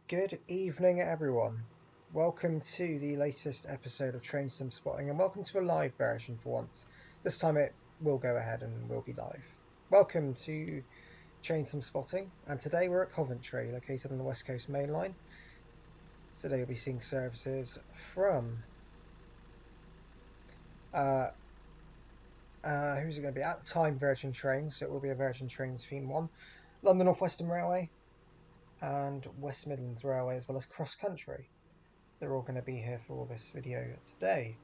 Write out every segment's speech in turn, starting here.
Good evening, everyone. Welcome to the latest episode of Train Sim Spotting, and welcome to a live version for once. This time it will go ahead and will be live. Welcome to Train Sim Spotting, and today we're at Coventry, located on the West Coast Main Line. Today you'll be seeing services from uh, who's it going to be? At the time, Virgin Trains, so it will be a Virgin Trains theme one. London North Western Railway and West Midlands Railway, as well as Cross Country. They're all going to be here for this video today.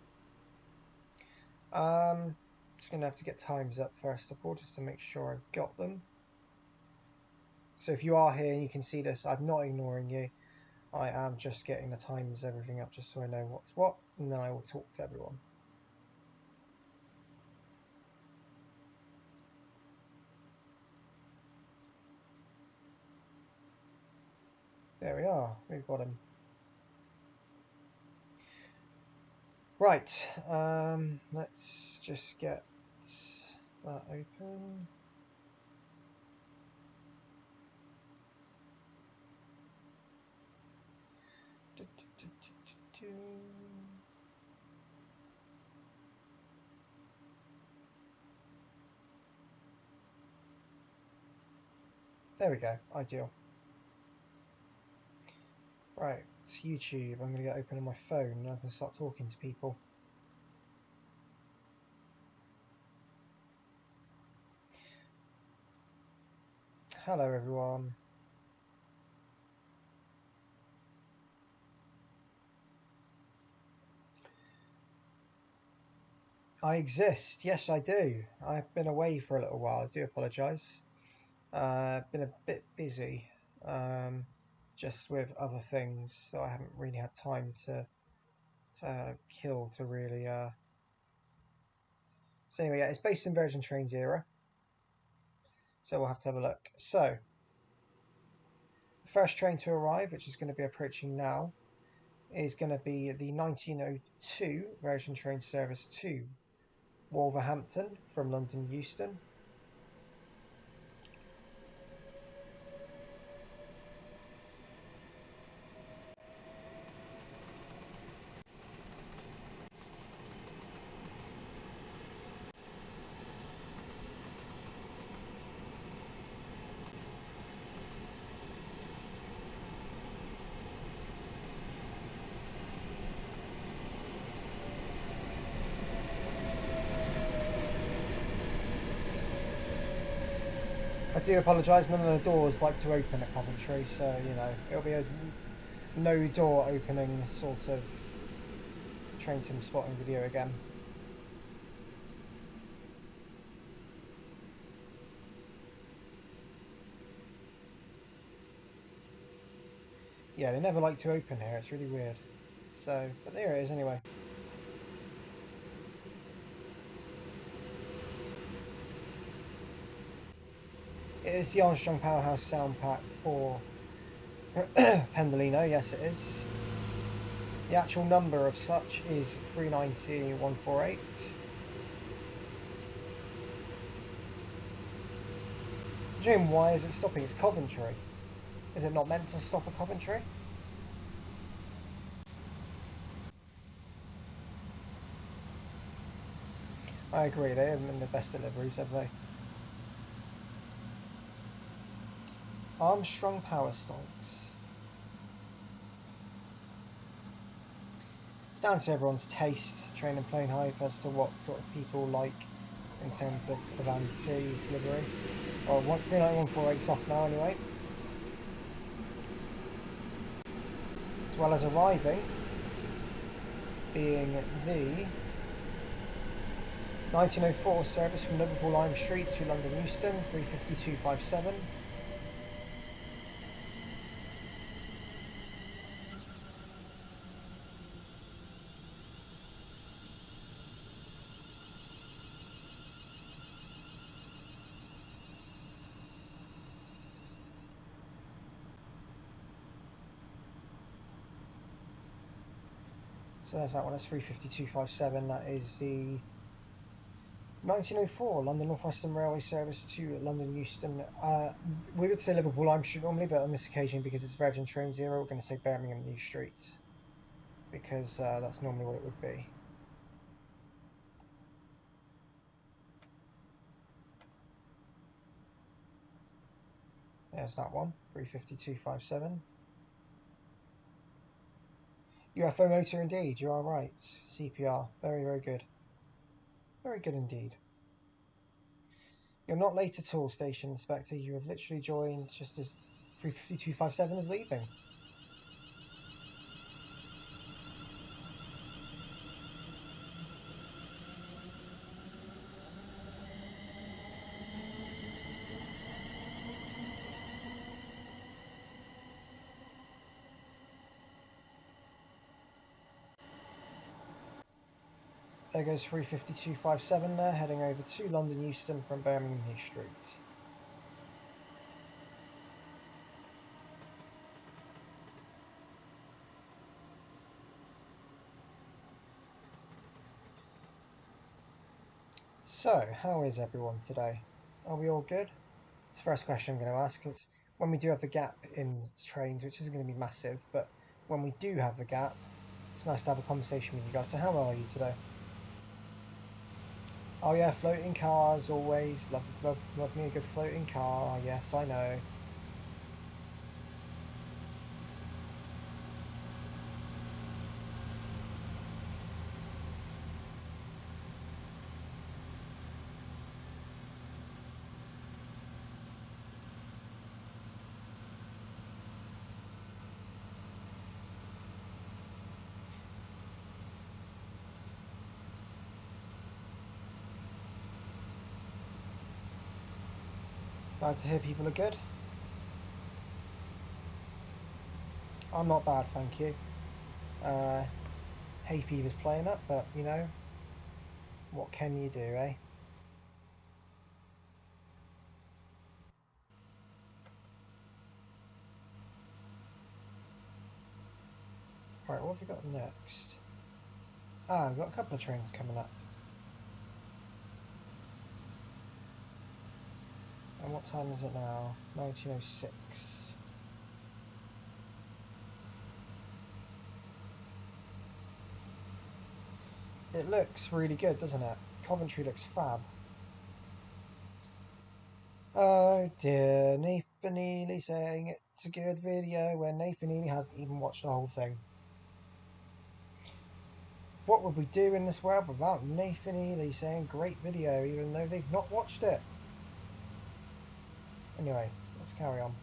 Just going to have to get times up first of all, just to make sure I've got them. So if you are here and you can see this, I'm not ignoring you. I am just getting the times, everything up, just so I know what's what, and then I will talk to everyone. There we are, we've got them. Right, let's just get that open. There we go, ideal. Right, it's YouTube. I'm going to get open on my phone and I can start talking to people. Hello, everyone. I exist. Yes, I do. I've been away for a little while. I do apologise. Been a bit busy, just with other things, so I haven't really had time to really. So anyway, yeah, it's based in Virgin Trains era, so we'll have to have a look. So the first train to arrive, which is going to be approaching now, is going to be the 1902 Virgin Train service to Wolverhampton from London Euston. I do apologise, none of the doors like to open at Coventry, so, you know, it'll be a no door opening sort of train sim spotting video again. Yeah, they never like to open here, it's really weird. So, but there it is anyway. It is the Armstrong Powerhouse sound pack for Pendolino, yes it is. The actual number of such is 390148. Jim, why is it stopping? It's Coventry. Is it not meant to stop at Coventry? I agree, they haven't been the best deliveries, have they? Armstrong Power Stonks. It's down to everyone's taste, train and plane hype, as to what sort of people like in terms of the Vanty's livery. Or 39148 soft now anyway. As well as arriving, being the 1904 service from Liverpool Lime Street to London Euston, 35257. So there's that one, that's 35257, that is the 1904, London North Western Railway service to London Euston. We would say Liverpool Lime Street normally, but on this occasion, because it's Virgin Train Zero, we're going to say Birmingham New Street, because that's normally what it would be. There's that one, 35257. UFO motor indeed, you are right. CPR, very, very good. Very good indeed. You're not late at all, Station Inspector. You have literally joined just as 35257 is leaving. There goes 35257 there, heading over to London Euston from Birmingham New Street. So, how is everyone today? Are we all good? It's the first question I'm going to ask, because when we do have the gap in trains, which isn't going to be massive, but when we do have the gap, it's nice to have a conversation with you guys. So how are you today? Oh yeah, floating cars, always. Love me a good floating car. Yes, I know. Glad to hear people are good. I'm not bad, thank you. Hay fever's playing up, but you know, what can you do, eh? Right, what have we got next? Ah, we've got a couple of trains coming up. And what time is it now? 1906. It looks really good, doesn't it? Coventry looks fab. Oh dear, Nathan Neely saying it's a good video when Nathan Neely hasn't even watched the whole thing. What would we do in this world without Nathan Neely saying great video even though they've not watched it? Anyway, let's carry on.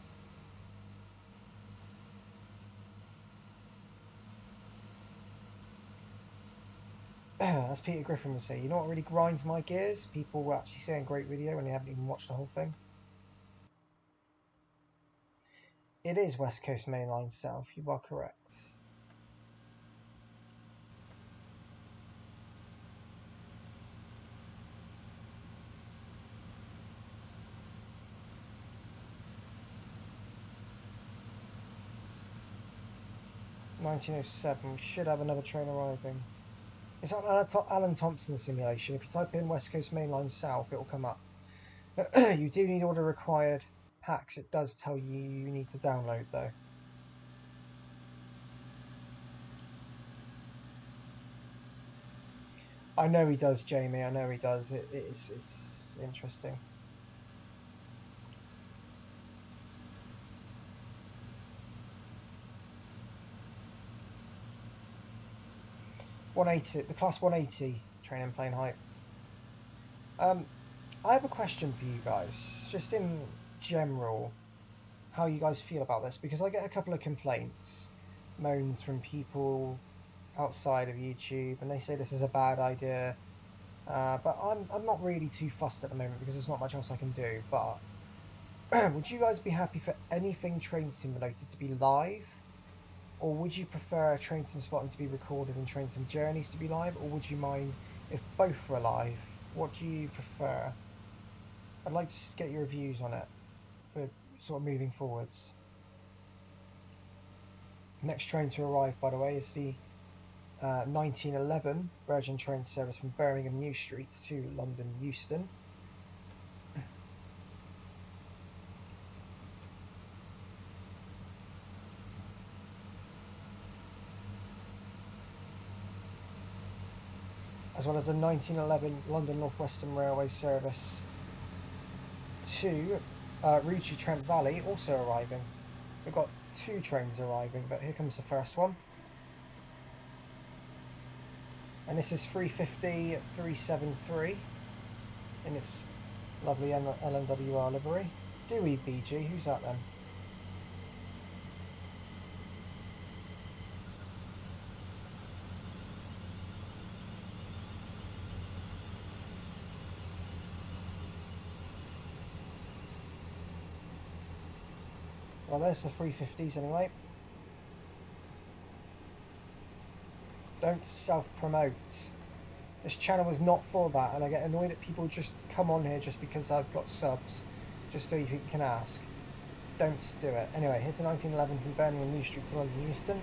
As Peter Griffin would say, you know what really grinds my gears? People actually saying great video when they haven't even watched the whole thing. It is West Coast Main Line South, you are correct. "1907, we should have another train arriving." It's on Alan Thompson simulation. If you type in West Coast Main Line South, it will come up. You do need all the required packs. It does tell you you need to download though. I know he does, Jamie. I know he does. It's interesting. 180, the class 180 train and plane height. I have a question for you guys, just in general, how you guys feel about this, because I get a couple of complaints, moans from people outside of YouTube, and they say this is a bad idea. But I'm not really too fussed at the moment because there's not much else I can do. But would you guys be happy for anything Train Simulator to be live? Or would you prefer Train Sim Spotting to be recorded and Train Sim Journeys to be live? Or would you mind if both were live? What do you prefer? I'd like to get your views on it for sort of moving forwards. Next train to arrive, by the way, is the 1911 Virgin train service from Birmingham New Street to London Euston. As well as the 1911 London North Western Railway service to Ricci Trent Valley, also arriving. We've got two trains arriving, but here comes the first one. And this is 350 373 in its lovely LNWR livery. Dewey BG, who's that then? Well, there's the 350s anyway. Don't self-promote. This channel is not for that, and I get annoyed at people just come on here just because I've got subs, just so you can ask. Don't do it. Anyway, here's the 1911 from Birmingham New Street to London Euston.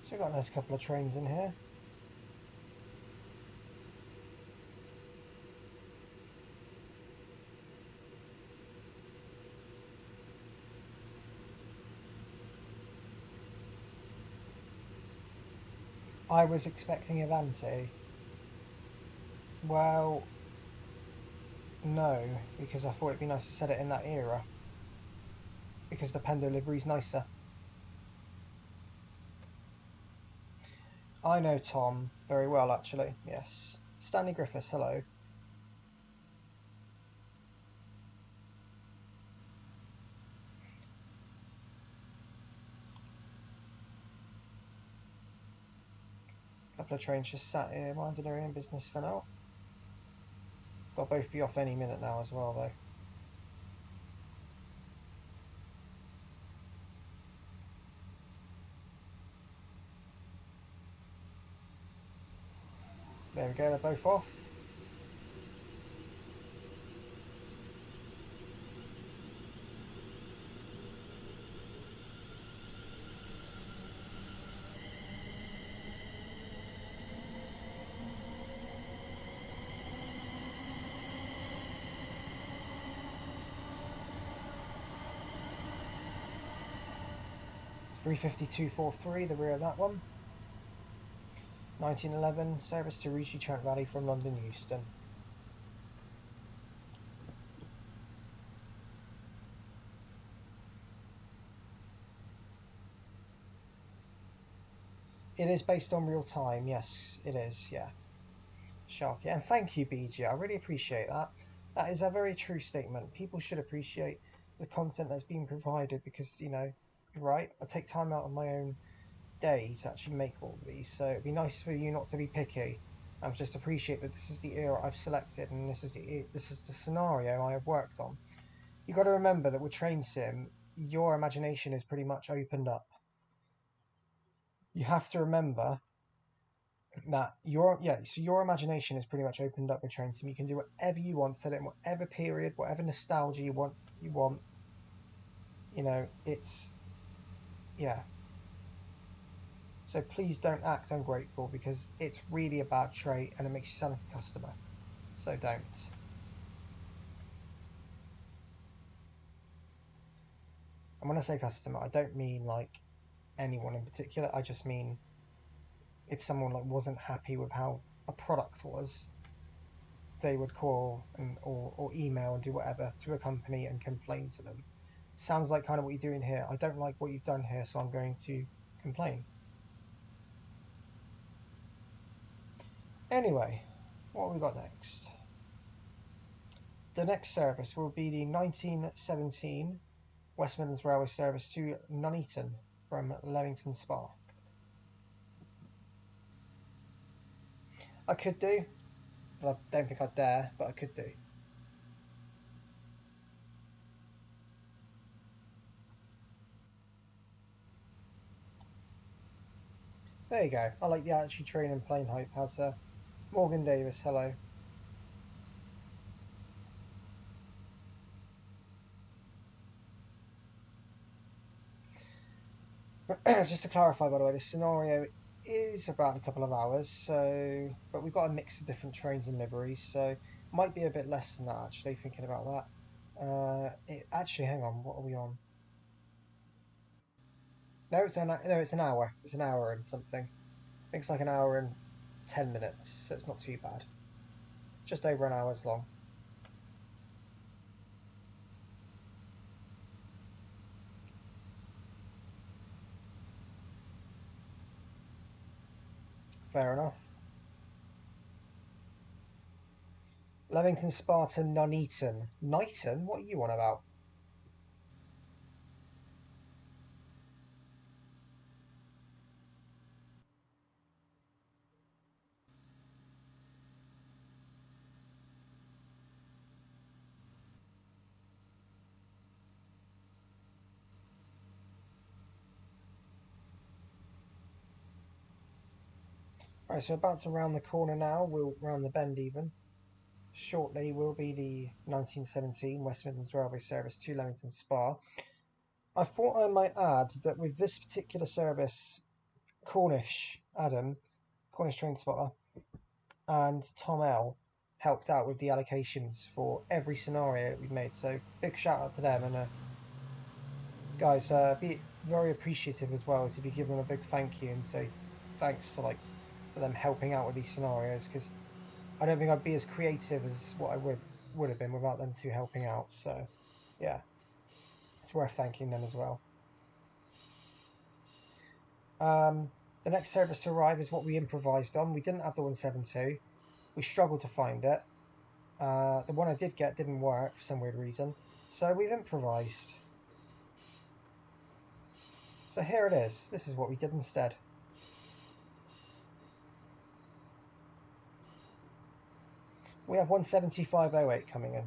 So we've got a nice couple of trains in here. I was expecting Avanti. Well, no, because I thought it'd be nice to set it in that era. Because the Pendo livery's nicer. I know Tom very well, actually, yes. Stanley Griffiths, hello. Couple of trains just sat here, minding their own business for now. They'll both be off any minute now as well, though. There we go, they're both off. Three 5243, the rear of that one. 1911, service to Ricci Trent Valley from London Euston. It is based on real time, yes, it is, yeah. Sharky, and thank you, BG. I really appreciate that. That is a very true statement. People should appreciate the content that's being provided because, you know, right, I take time out of my own day to actually make all of these, so it'd be nice for you not to be picky and just appreciate that this is the era I've selected and this is the scenario I have worked on. You got to remember that with Train Sim, your imagination is pretty much opened up. You have to remember that your imagination is pretty much opened up with Train Sim. You can do whatever you want, set it in whatever period, whatever nostalgia you want. You know, it's yeah. So please don't act ungrateful because it's really a bad trait and it makes you sound like a customer. So don't. And when I say customer, I don't mean like anyone in particular. I just mean if someone like wasn't happy with how a product was, they would call or email and do whatever to a company and complain to them. Sounds like kind of what you're doing here. I don't like what you've done here, so I'm going to complain. Anyway, what have we got next? The next service will be the 1917 West Midlands Railway service to Nuneaton from Leamington Spa. I could do, but I don't think I'd dare, but I could do. There you go. I like the actually training plane hype. How's Morgan Davis? Hello. Just to clarify, by the way, the scenario is about a couple of hours, so but we've got a mix of different trains and liveries, so might be a bit less than that actually. Thinking about that, actually, hang on, what are we on? No, it's an hour. It's an hour and something. I think it's like an hour and 10 minutes, so it's not too bad. Just over an hour's long. Fair enough. Leamington, Sparta, Nuneaton. Knighton? What are you on about? Right, so about to round the corner now. We'll round the bend even. Shortly will be the 1917 West Midlands Railway service to Leamington Spa. I thought I might add that with this particular service, Cornish train spotter, and Tom L helped out with the allocations for every scenario that we've made. So big shout out to them, and guys, be very appreciative as well. To be give them a big thank you and say thanks to for them helping out with these scenarios, because I don't think I'd be as creative as what I would have been without them two helping out. So yeah, it's worth thanking them as well. Um, the next service to arrive is what we improvised on. We didn't have the 172. We struggled to find it. The one I did get didn't work for some weird reason. So we've improvised. So here it is. This is what we did instead. We have 175.08 coming in.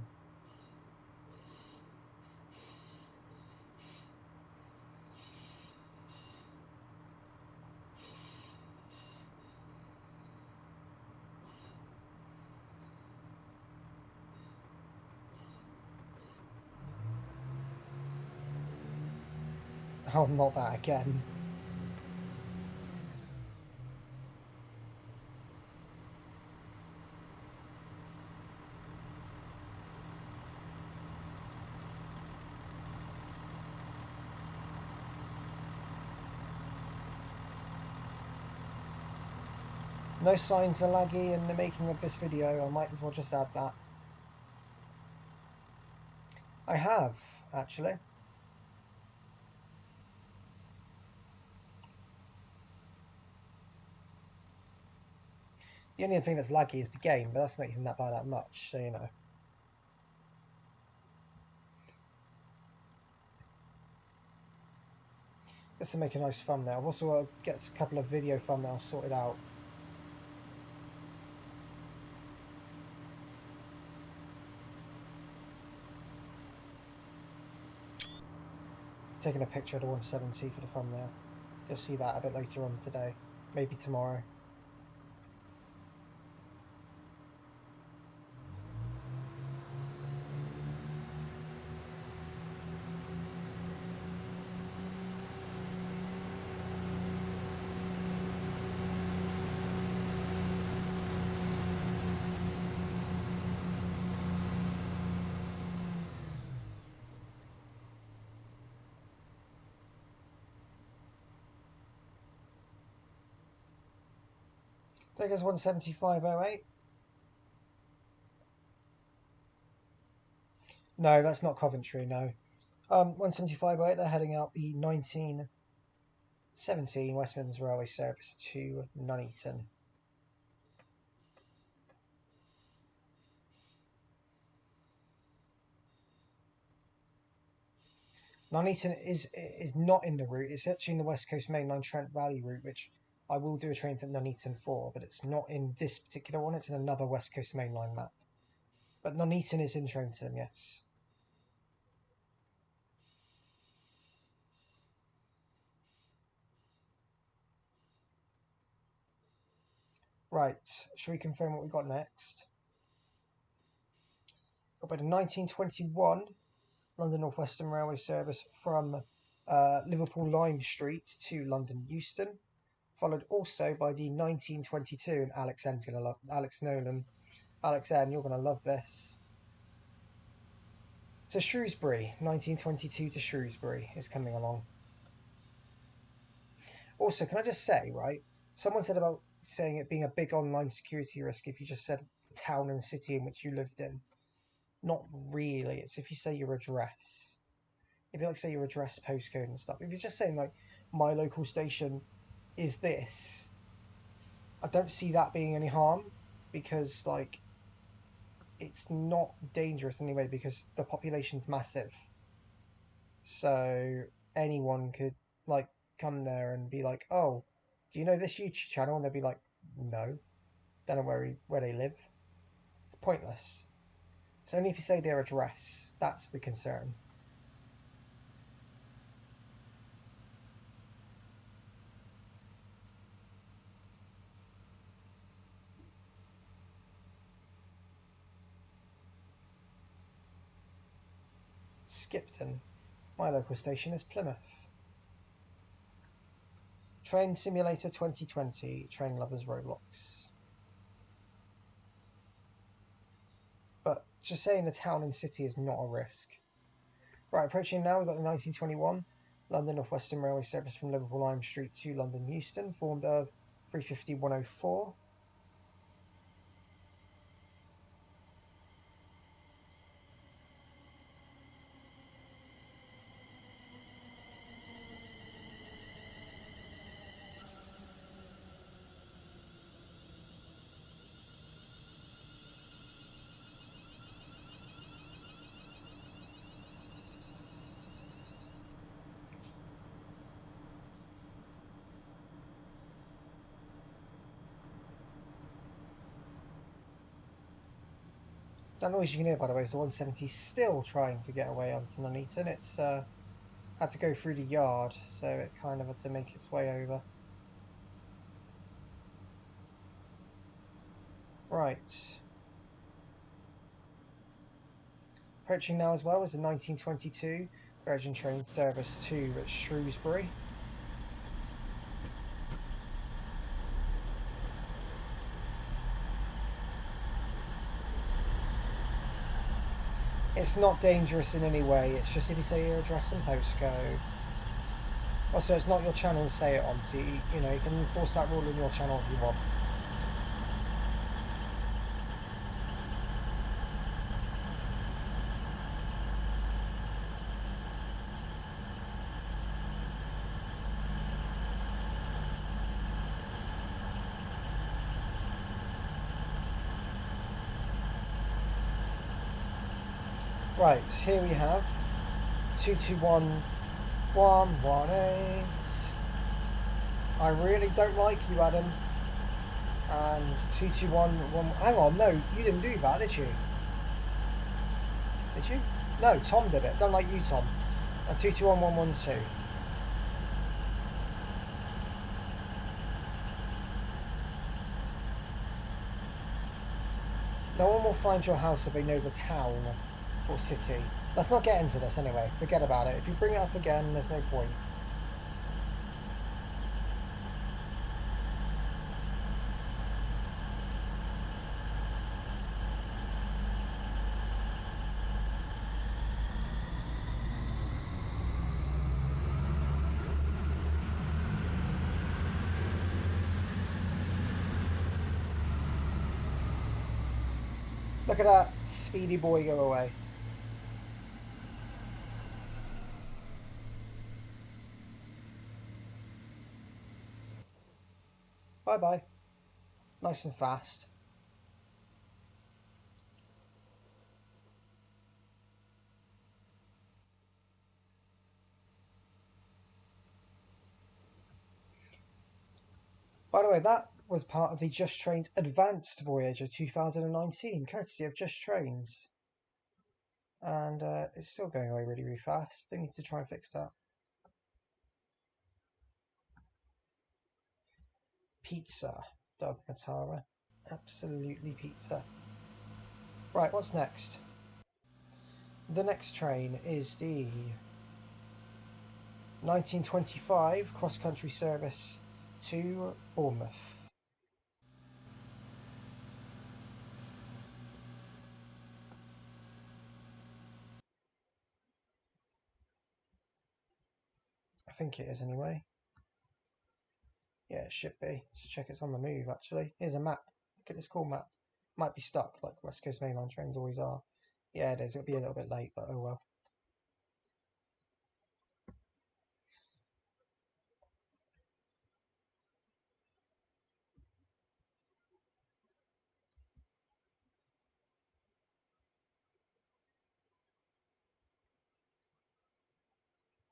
Oh, not that again. No signs are laggy in the making of this video. I might as well just add that. I have, actually. The only thing that's laggy is the game, but that's not even that by that much, so you know. Just to make a nice thumbnail. I've also got to get a couple of video thumbnails sorted out. Taking a picture of the 170 for the thumbnail. You'll see that a bit later on today. Maybe tomorrow. There goes 175.08. No, that's not Coventry, no. 175.08, they're heading out the 1917 West Midlands Railway service to Nuneaton. Nuneaton is not in the route. It's actually in the West Coast Main Line Trent Valley route, which I will do a train to Nuneaton 4, but it's not in this particular one. It's in another West Coast Main Line map. But Nuneaton is in Trainton, yes. Right, shall we confirm what we got next? Got by the 1921 London North Western Railway service from Liverpool Lime Street to London Euston, followed also by the 1922, and Alex N's going to love Alex Nolan. Alex N, you're going to love this. To Shrewsbury, 1922 to Shrewsbury is coming along. Also, can I just say, right? Someone said about saying it being a big online security risk if you just said town and city in which you lived in. Not really. It's if you say your address. If you like say your address, postcode, and stuff. If you're just saying like my local station is this, I don't see that being any harm because like it's not dangerous anyway because the population's massive. So anyone could like come there and be like, "Oh, do you know this YouTube channel?" And they'll be like, "No, don't know where they live." It's pointless. It's only if you say their address that's the concern. Skipton. My local station is Plymouth. Train Simulator 2020. Train Lovers Roblox. But just saying the town and city is not a risk. Right, approaching now, we've got the 1921 London North Western Railway service from Liverpool Lime Street to London Euston, formed of 350-104. That noise you can hear, by the way, is the 170 still trying to get away onto Nuneaton. It's had to go through the yard, so it kind of had to make its way over. Right. Approaching now as well is the 1922 Virgin Train service to Shrewsbury. It's not dangerous in any way, it's just if you say your address and postcode. Also, it's not your channel to say it on, so you know, you can enforce that rule in your channel if you want. Right, here we have 221118. I really don't like you, Adam. And 2211. Hang on, no, you didn't do that, did you? Did you? No, Tom did it. Don't like you, Tom. And 221112. No one will find your house if they know the town or city. Let's not get into this anyway. Forget about it. If you bring it up again, there's no point. Look at that speedy boy go away. Bye bye. Nice and fast. By the way, that was part of the Just Trains Advanced Voyager 2019, courtesy of Just Trains. And it's still going away really, really fast. They need to try and fix that. Pizza, Doug Matara. Absolutely pizza. Right, what's next? The next train is the 1925 cross-country service to Bournemouth. I think it is anyway. Yeah, it should be. Let's check it's on the move actually. Here's a map. Look at this cool map. Might be stuck like West Coast Main Line trains always are. Yeah, it is. It'll be a little bit late, but oh well.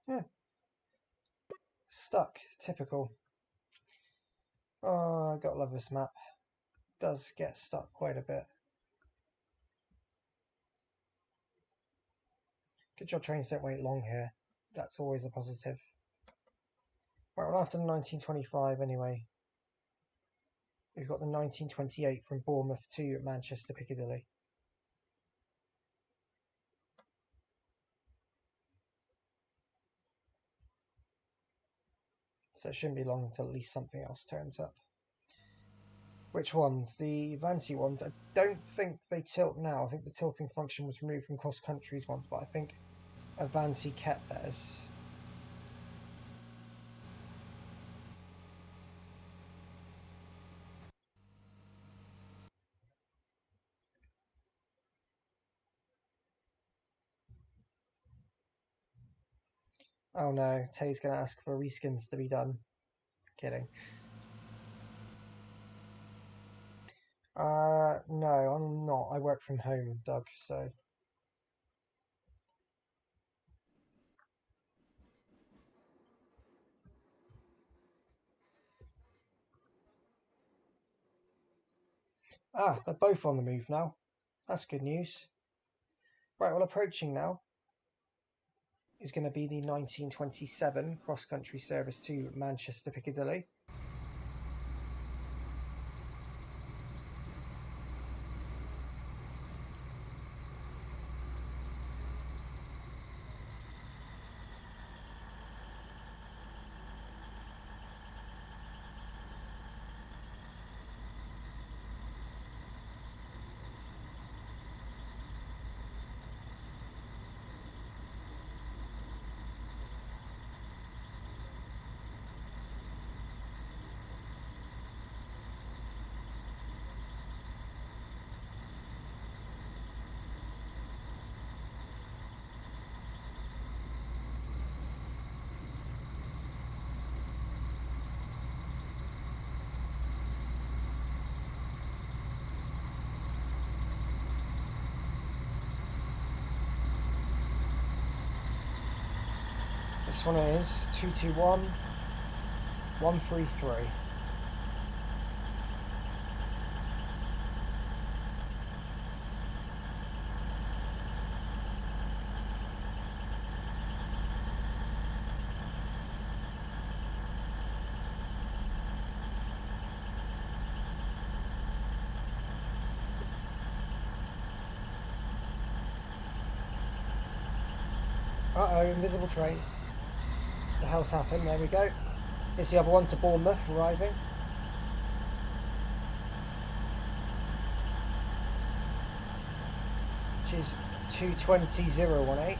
Yeah. Stuck. Typical. Oh, I gotta love this map. Does get stuck quite a bit. Good job trains don't wait long here. That's always a positive. Right, well after the 1925 anyway. We've got the 1928 from Bournemouth to Manchester Piccadilly. So it shouldn't be long until at least something else turns up. Which ones? The Vanti ones? I don't think they tilt now. I think the tilting function was removed from cross countries ones, but I think Avanti kept theirs. Oh no, Tay's going to ask for reskins to be done. Kidding. No, I'm not. I work from home, Doug, so. Ah, they're both on the move now. That's good news. Right, well, approaching now is going to be the 1927 cross-country service to Manchester Piccadilly. This one is 221 133. Uh-oh, invisible train. The hell's happened? There we go. Here's the other one to Bournemouth arriving. Which is 220.018.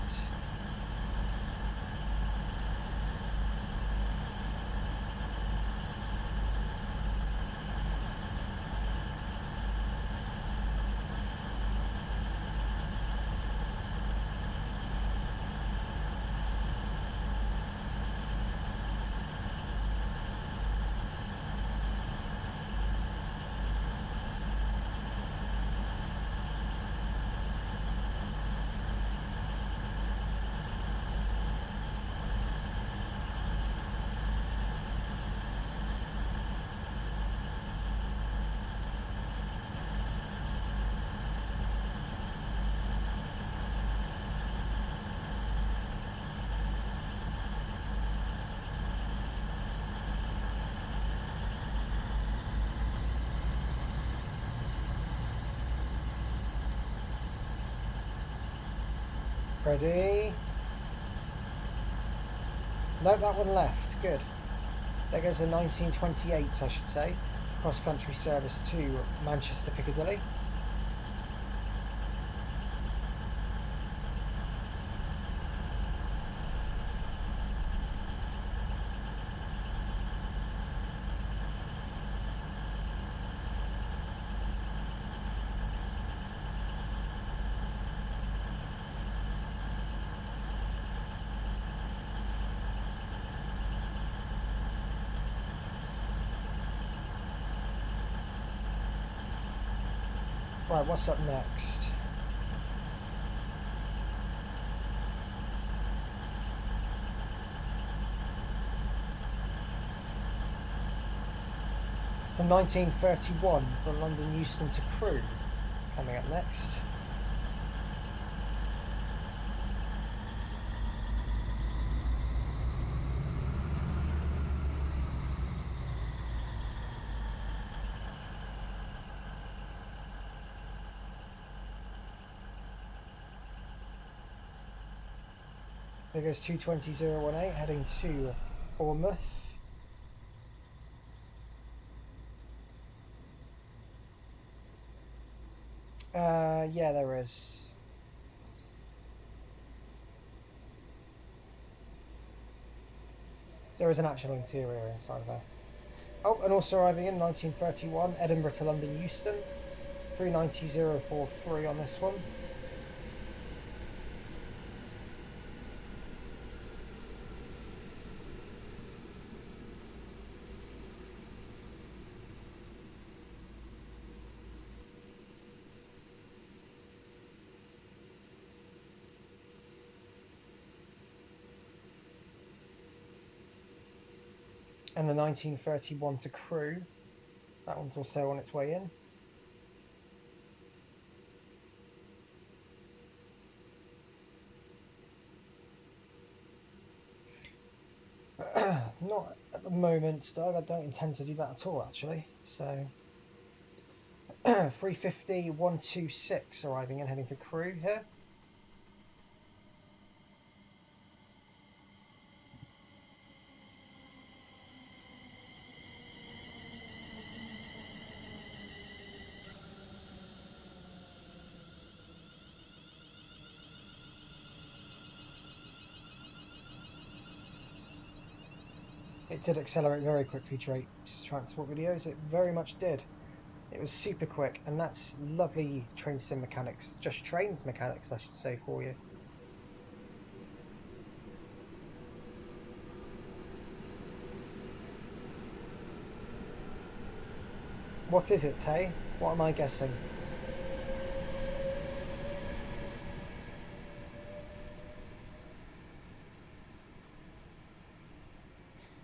Ready? No, that one left. Good. There goes the 1928, I should say. Cross-country service to Manchester Piccadilly. Right, what's up next? So 1931 from London Euston to Crewe coming up next. There goes 220018 heading to Bournemouth. Yeah, there is. There is an actual interior inside there. Oh, and also arriving in 1931, Edinburgh to London Euston. 390043 on this one. And the 1931 to Crewe. That one's also on its way in. Not at the moment, Doug. I don't intend to do that at all, actually. So, 350 126 arriving and heading for Crewe here. It did accelerate very quickly, Drake's transport videos. It very much did. It was super quick, and that's lovely train sim mechanics. Just trains mechanics, I should say, for you. What is it, Tay? What am I guessing?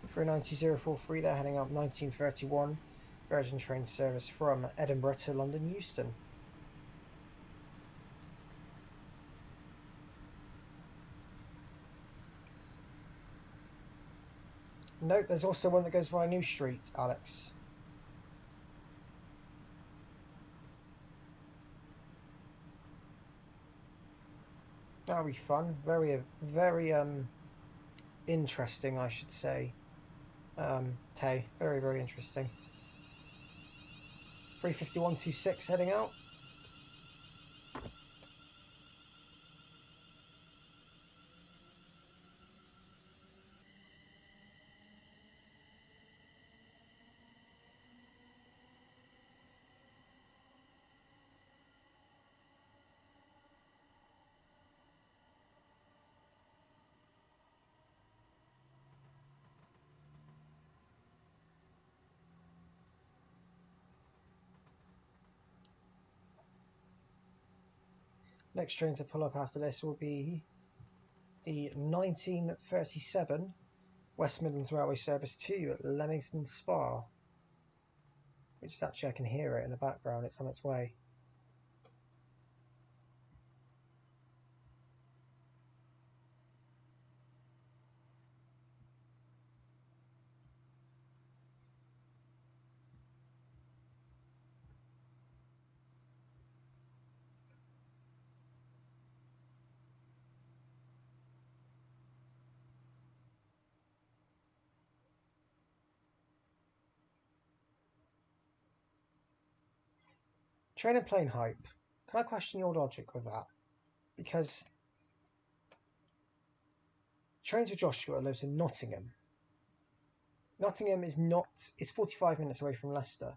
For 90043, they're heading up 1931 Virgin train service from Edinburgh to London Euston. Note, there's also one that goes via New Street, Alex. That'll be fun. Very, very interesting, I should say. Tay, very, very interesting. 35126 heading out. Next train to pull up after this will be the 1937 West Midlands Railway service to Leamington Spa, which is actually, I can hear it in the background, it's on its way. Train and plane hype. Can I question your logic with that? Because Trains with Joshua lives in Nottingham. Nottingham is 45 minutes away from Leicester.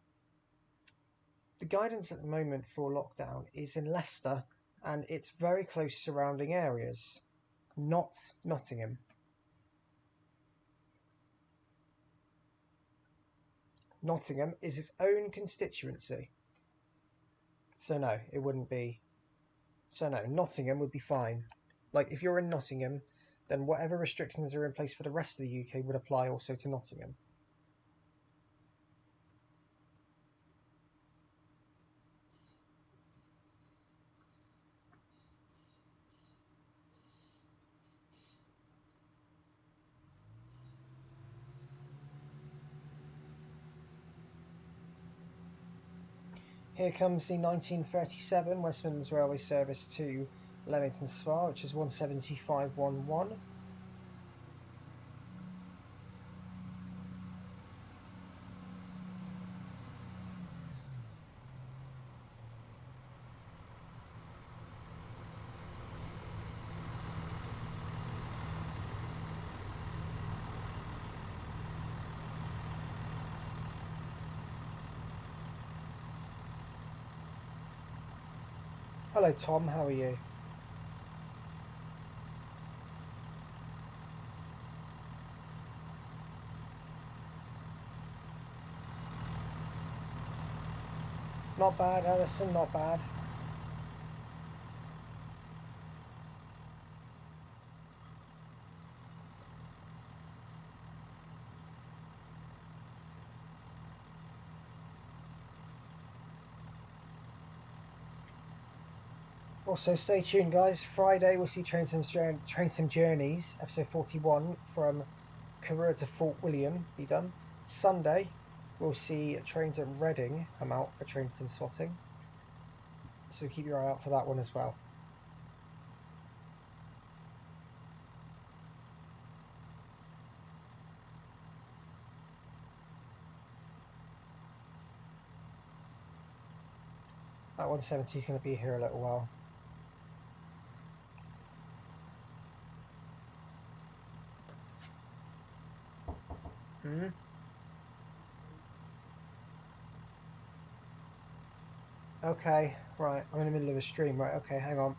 The guidance at the moment for lockdown is in Leicester and its very close surrounding areas, not Nottingham. Nottingham is its own constituency. So no, it wouldn't be. So no, Nottingham would be fine. Like, if you're in Nottingham, then whatever restrictions are in place for the rest of the UK would apply also to Nottingham. Here comes the 1937 West Midlands Railway service to Leamington Spa, which is 17511. Hello Tom, how are you? Not bad, Alison, not bad. Also, stay tuned, guys. Friday we'll see Train Sim Journeys, episode 41 from Career to Fort William be done. Sunday we'll see Trains at Reading come out for Train Sim Spotting. So keep your eye out for that one as well. That 170 is going to be here a little while. Okay, right, I'm in the middle of a stream, right, okay, hang on.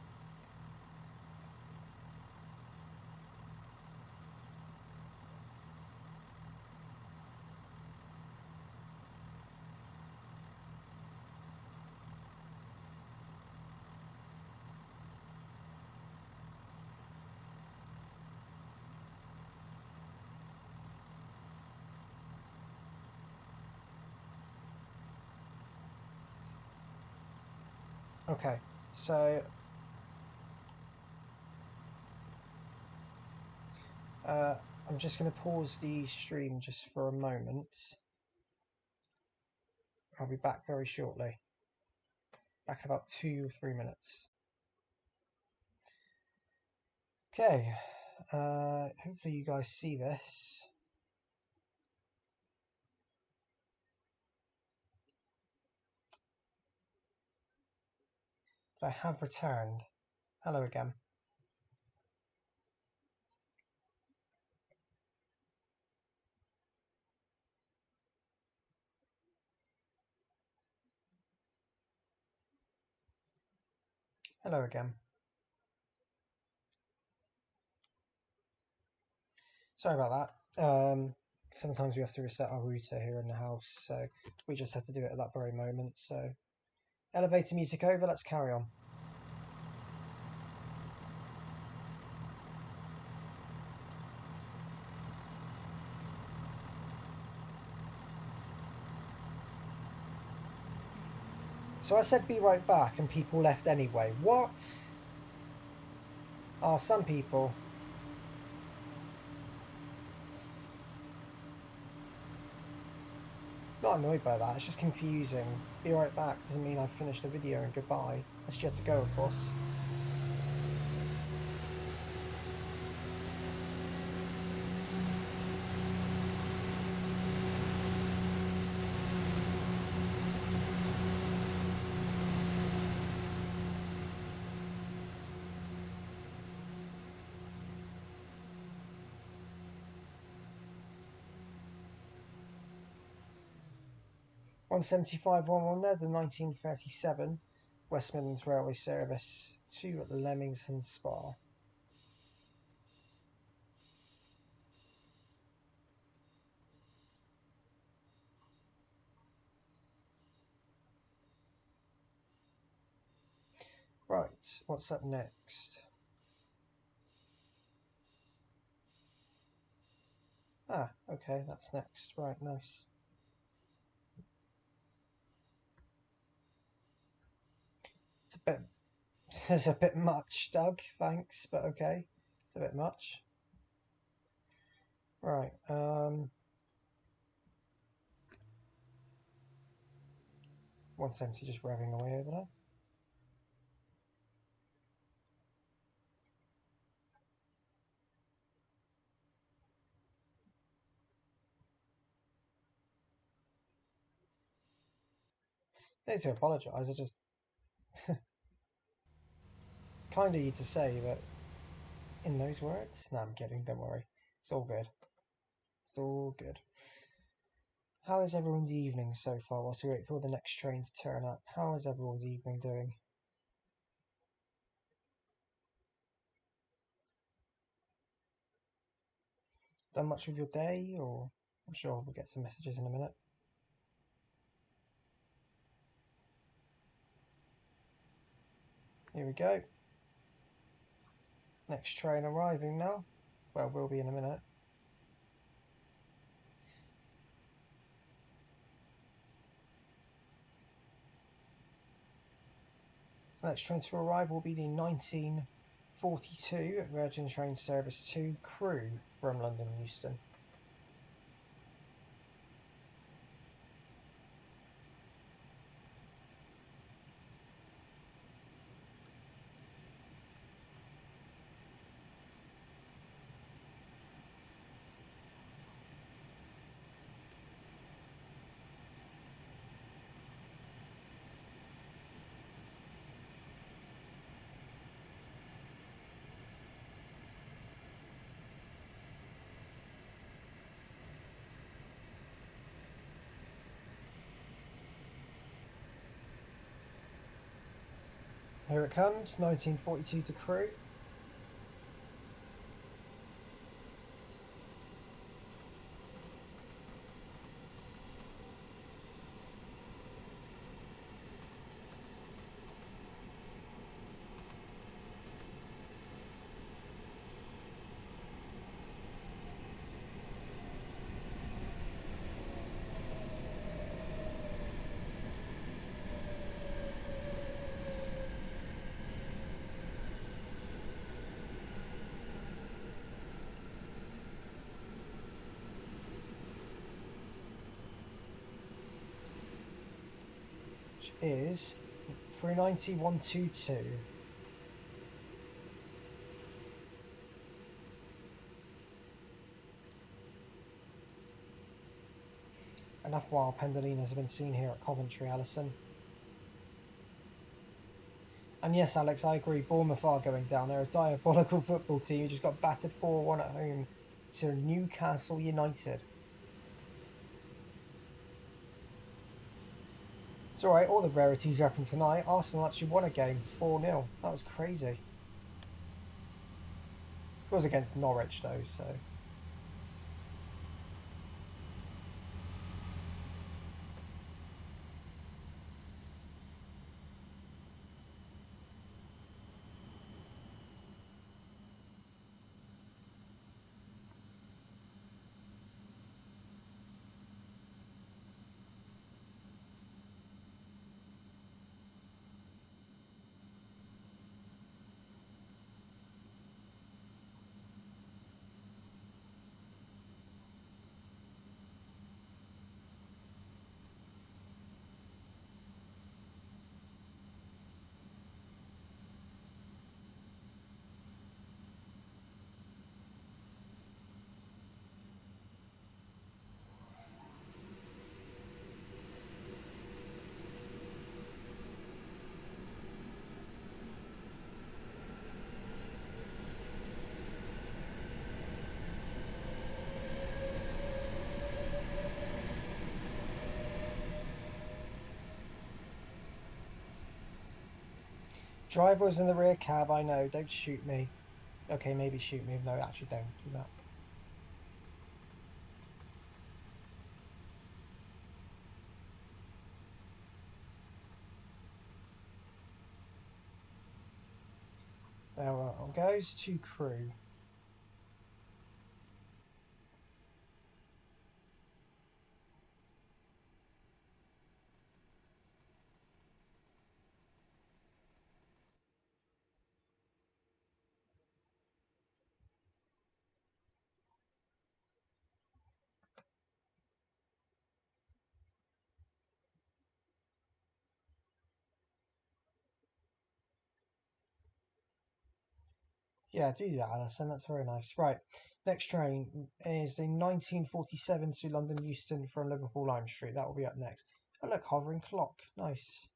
Okay, so I'm just going to pause the stream just for a moment. I'll be back very shortly. Back in about 2 or 3 minutes. Okay, hopefully you guys see this. But I have returned. Hello again. Hello again. Sorry about that. Sometimes we have to reset our router here in the house, so we just had to do it at that very moment. So, elevator music over, let's carry on. So I said be right back and people left anyway. What? Oh, some people. Not annoyed by that, it's just confusing. Be right back doesn't mean I've finished the video and goodbye. Unless you have to go, of course. 175 there, the 1937 West Midlands Railway service to Leamington Spa. Right, what's up next? Ah, okay, that's next. Right, nice. It's a bit, it's a bit much, Doug. Thanks, but okay, it's a bit much. Right. 170 just revving away over there. I need to apologise. I just kind of you to say, but in those words, no, I'm kidding. Don't worry. It's all good. It's all good. How is everyone's evening so far? Whilst we wait for the next train to turn up, how is everyone's evening doing? Done much of your day, or I'm sure we'll get some messages in a minute. Here we go. Next train arriving now. Well, will be in a minute. Next train to arrive will be the 1942 Virgin Train Service 2 Crew from London Euston. Here it comes, 1942 to Crew. Which is 390-122. Enough wild pendolinos have been seen here at Coventry, Alison. And yes, Alex, I agree. Bournemouth are going down. They're a diabolical football team who just got battered 4-1 at home to Newcastle United. It's alright, all the rarities are happened tonight. Arsenal actually won a game 4-0. That was crazy. It was against Norwich though, so. Driver was in the rear cab, I know. Don't shoot me. Okay, maybe shoot me. No, actually don't do that. There on goes to crew. Yeah, do that, Alison. That's very nice. Right, next train is the 1947 to London Euston from Liverpool Lime Street. That will be up next. Oh, look, hovering clock. Nice.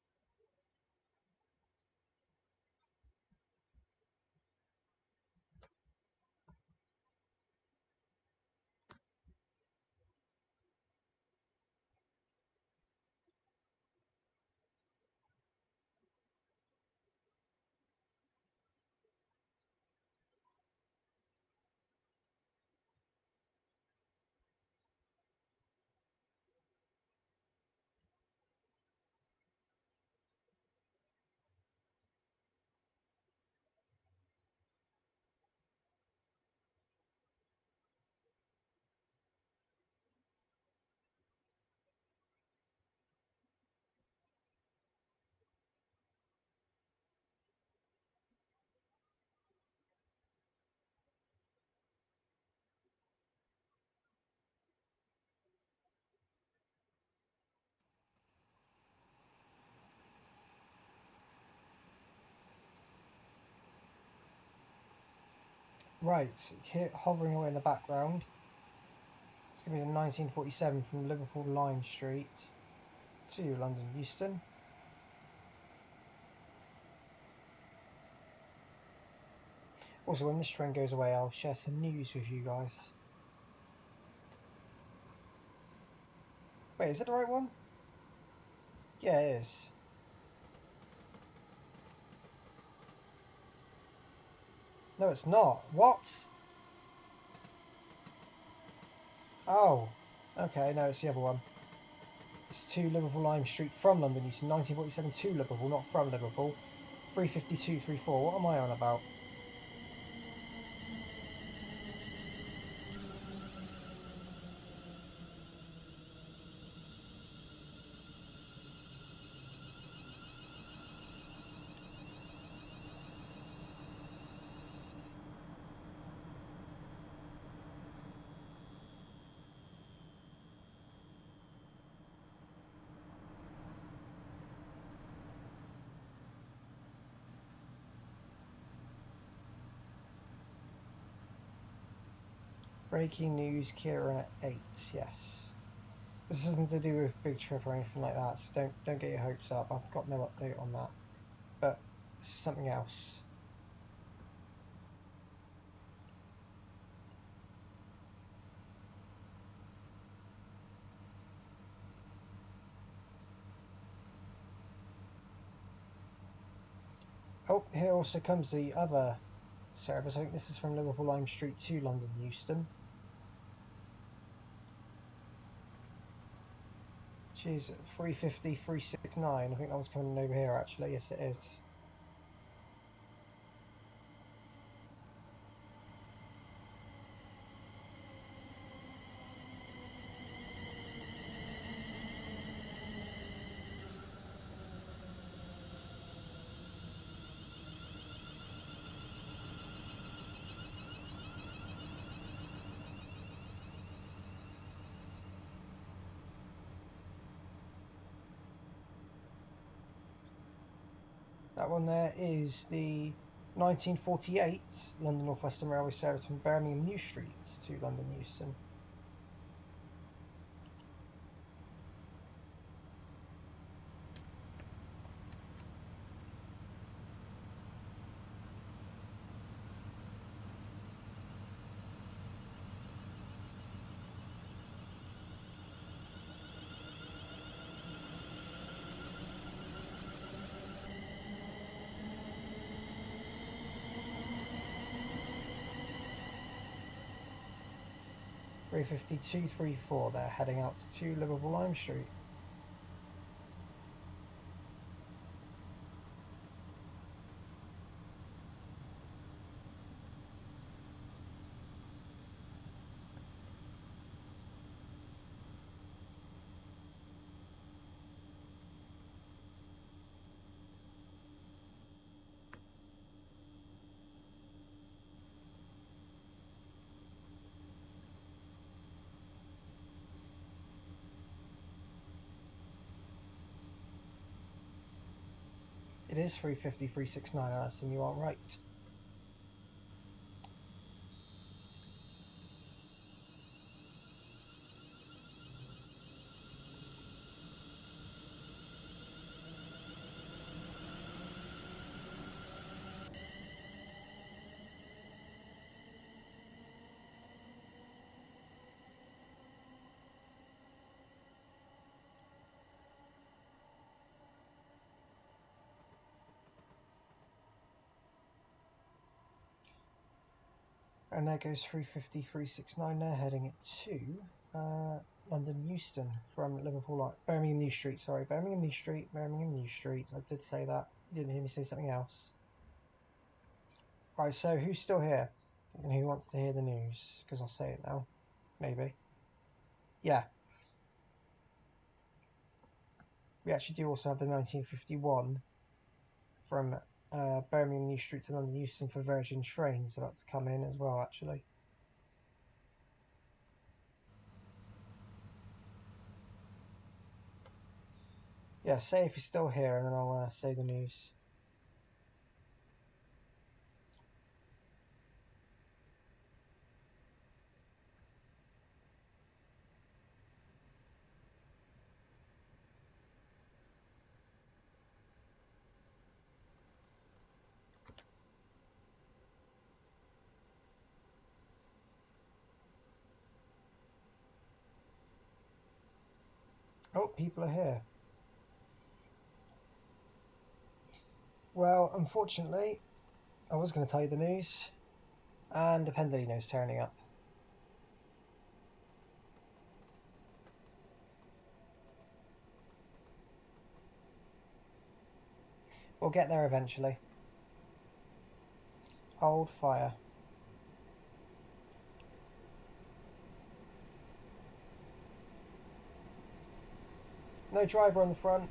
Right, here, hovering away in the background. It's going to be the 1947 from Liverpool Lime Street to London Euston. Also, when this train goes away, I'll share some news with you guys. Wait, is it the right one? Yeah, it is. No, it's not. What? Oh, okay, no, it's the other one. It's to Liverpool Lime Street from London Euston, 1947 to Liverpool, not from Liverpool. 35234. What am I on about? Breaking news, Kieran at 8, yes. This isn't to do with Big Trip or anything like that, so don't get your hopes up. I've got no update on that. But this is something else. Oh, here also comes the other service. I think this is from Liverpool Lime Street to London Euston. She's 350, 369. I think that was coming over here actually. Yes, it is. That one there is the 1948 London North Western Railway service from Birmingham New Street to London Euston. 35234, they're heading out to Liverpool Lime Street. It is 35369, Alison, you are right. And there goes 35369 there, heading to London Euston from Liverpool, Birmingham New Street, sorry, Birmingham New Street, Birmingham New Street. I did say that. You didn't hear me say something else. Right, so who's still here? And who wants to hear the news? Because I'll say it now. Maybe. Yeah. We actually do also have the 1951 from Birmingham New Street to London Euston for Virgin trains about to come in as well, actually. Yeah, say if you're still here and then I'll say the news. Oh, people are here. Well, unfortunately, I was going to tell you the news, and Appendino's turning up. We'll get there eventually. Hold fire. No driver on the front.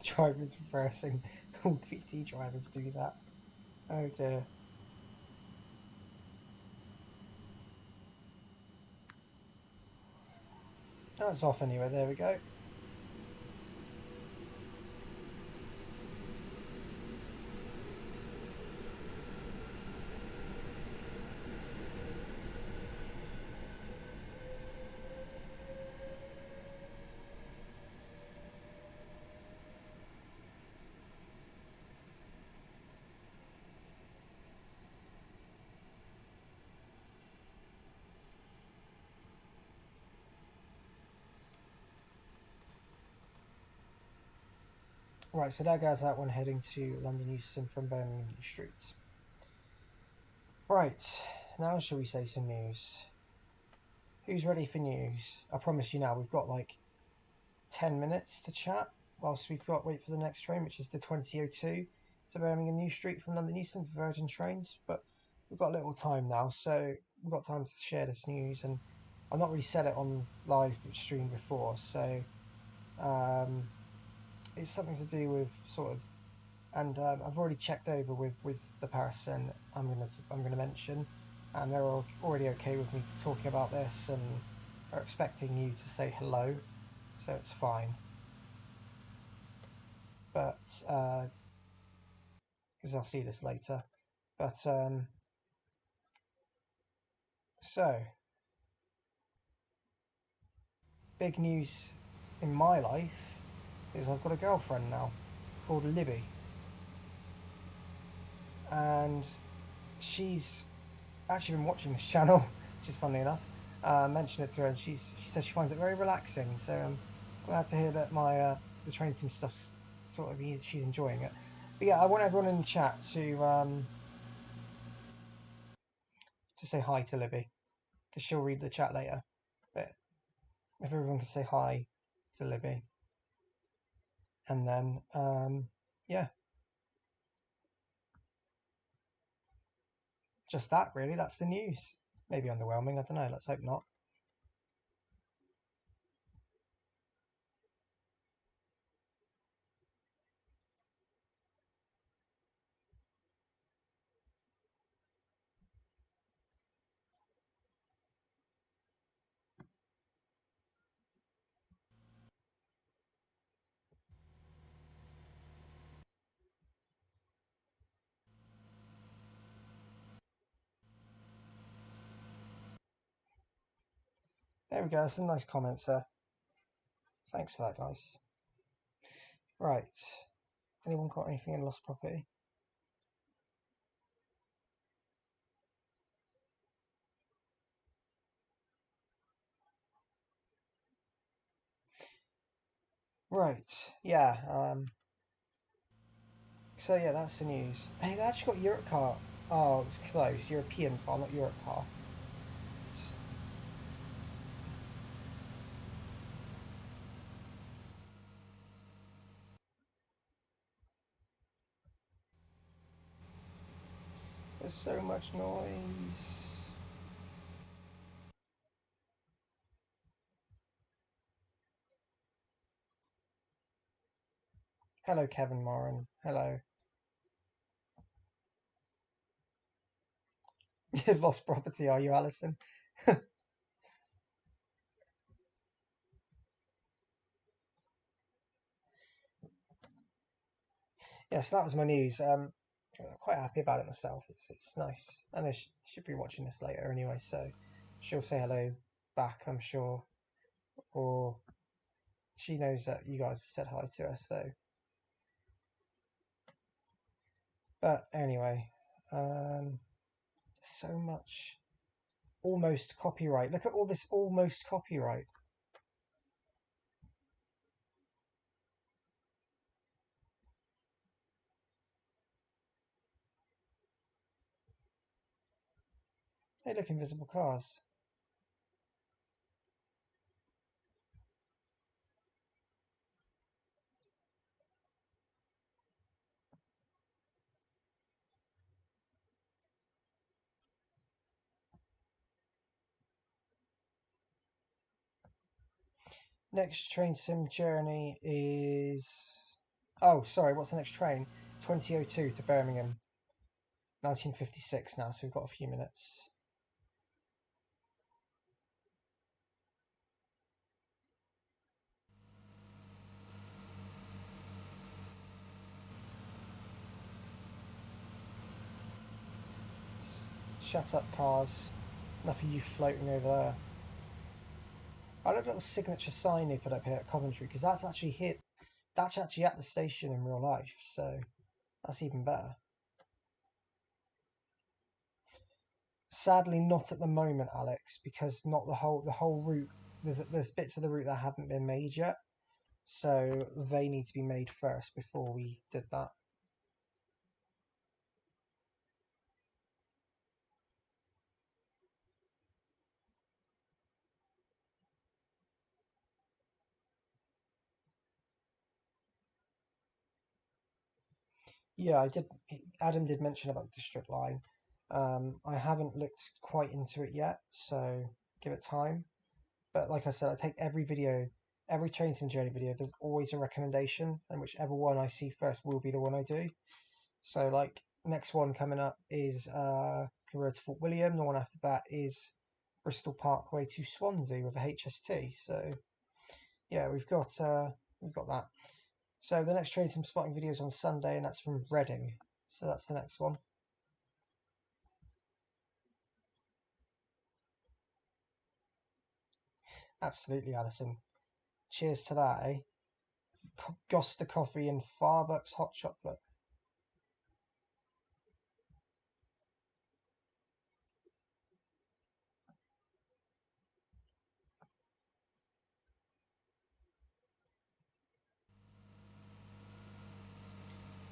Drivers reversing. All PT drivers do that. Oh dear. That's off anyway, there we go. Right, so there goes that one heading to London Euston from Birmingham New Street. Right, now shall we say some news? Who's ready for news? I promise you now, we've got like 10 minutes to chat whilst we've got wait for the next train, which is the 2002 to Birmingham New Street from London Euston for Virgin trains. But we've got a little time now, so we've got time to share this news. And I've not really said it on live stream before, so it's something to do with sort of and I've already checked over with the person I'm gonna mention, and they're already okay with me talking about this and are expecting you to say hello, so it's fine. But because I'll see this later. But so big news in my life is I've got a girlfriend now called Libby, and she's actually been watching this channel, which is funny enough. Mentioned it to her, and she says she finds it very relaxing. So I'm glad to hear that my the training team stuff's sort of she's enjoying it. But yeah, I want everyone in the chat to say hi to Libby because she'll read the chat later. But if everyone can say hi to Libby, and then yeah, just that really. That's the news. Maybe underwhelming. I don't know. Let's hope not. There we go. Some nice comments there. Thanks for that, guys. Right. Anyone got anything in lost property? Right. Yeah. So yeah, that's the news. Hey, they actually got Europe car. Oh, it's close. European car, not Europe car. There's so much noise. Hello, Kevin Moran. Hello. You lost property, are you, Alison? Yes, that was my news. I'm quite happy about it myself. It's nice. And I should be watching this later anyway, so she'll say hello back, I'm sure, or she knows that you guys said hi to her. So, but anyway, so much almost copyright. Look at all this almost copyright. They look invisible cars. Next train sim journey is. Oh, sorry, what's the next train? 2002 to Birmingham. 1956 now, so we've got a few minutes. Shut up, cars. Enough of you floating over there. I looked at the signature sign they put up here at Coventry because that's actually hit. That's actually at the station in real life, so that's even better. Sadly, not at the moment, Alex, because not the whole route. There's bits of the route that haven't been made yet, so they need to be made first before we did that. Yeah, I did. Adam did mention about the district line. I haven't looked quite into it yet, so give it time. But like I said, I take every video, every Train Sim Journey video, there's always a recommendation, and whichever one I see first will be the one I do. So, like, next one coming up is Career to Fort William. The one after that is Bristol Parkway to Swansea with a HST. So, yeah, we've got that. So the next Train Sim Spotting video is on Sunday, and that's from Reading. So that's the next one. Absolutely, Alison. Cheers to that, eh? Gosta coffee and Farbucks hot chocolate.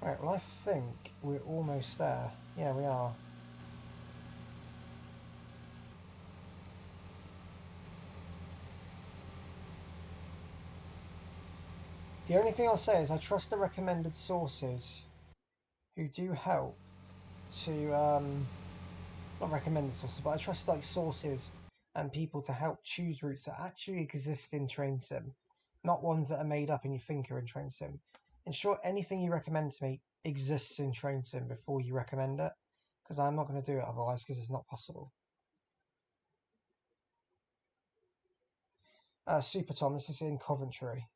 Right, well, I think we're almost there. Yeah, we are. The only thing I'll say is I trust the recommended sources who do help to, not recommended sources, but I trust like sources and people to help choose routes that actually exist in Train Sim, not ones that are made up and you think are in Train Sim. Ensure anything you recommend to me exists in Train Sim before you recommend it, because I'm not going to do it otherwise, because it's not possible. Super Tom, this is in Coventry.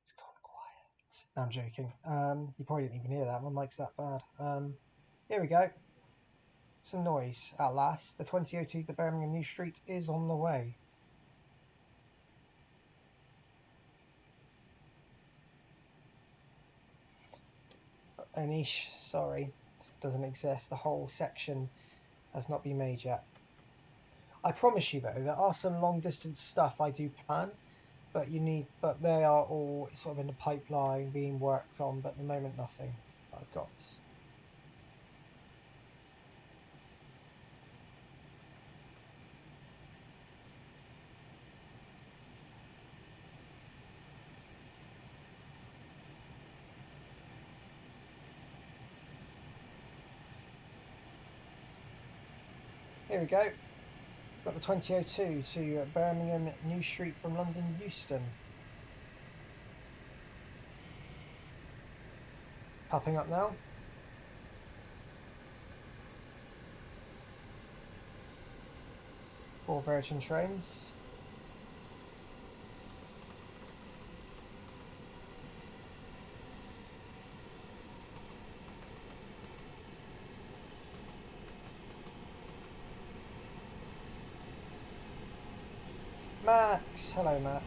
It's gone quiet. No, I'm joking. You probably didn't even hear that. My mic's that bad. Here we go. Some noise at last. The 2002 to Birmingham New Street is on the way. Onish, sorry, doesn't exist. The whole section has not been made yet. I promise you though, there are some long distance stuff I do plan, but they are all sort of in the pipeline being worked on, but at the moment nothing I've got. Here we go. Got the 2002 to Birmingham New Street from London Euston. Popping up now. Four Virgin trains. Max, hello Max.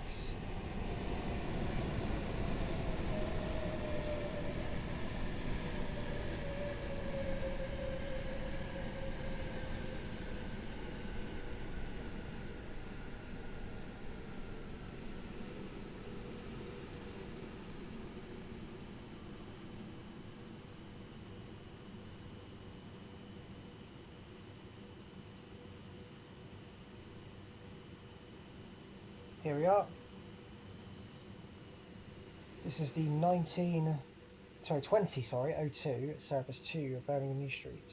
Here we are. This is the 20, 02 service to Birmingham New Street.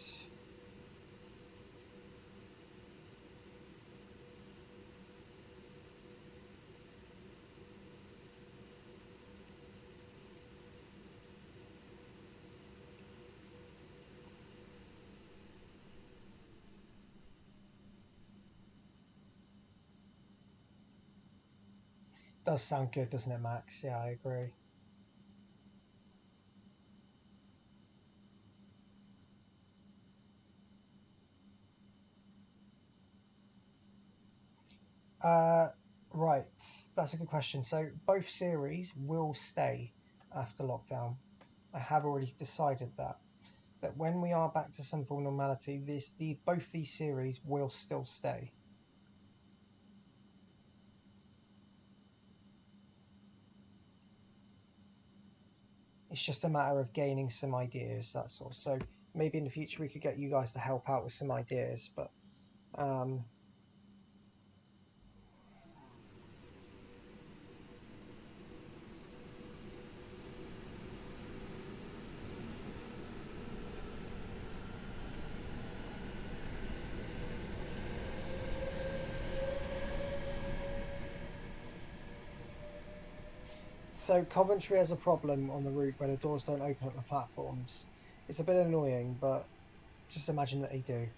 Does sound good, doesn't it, Max? Yeah, I agree. Uh, right, that's a good question. So both series will stay after lockdown. I have already decided that when we are back to some form of normality, both these series will still stay. It's just a matter of gaining some ideas, that's all. So maybe in the future we could get you guys to help out with some ideas, but um, so Coventry has a problem on the route where the doors don't open at the platforms. It's a bit annoying, but just imagine that they do.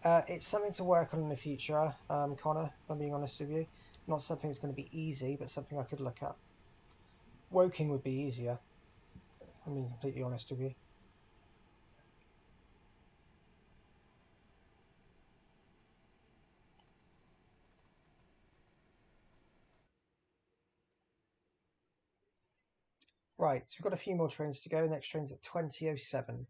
It's something to work on in the future, Connor, if I'm being honest with you. Not something that's going to be easy, but something I could look at. Woking would be easier, if I'm being completely honest with you. Right, so we've got a few more trains to go. Next train's at 20:07.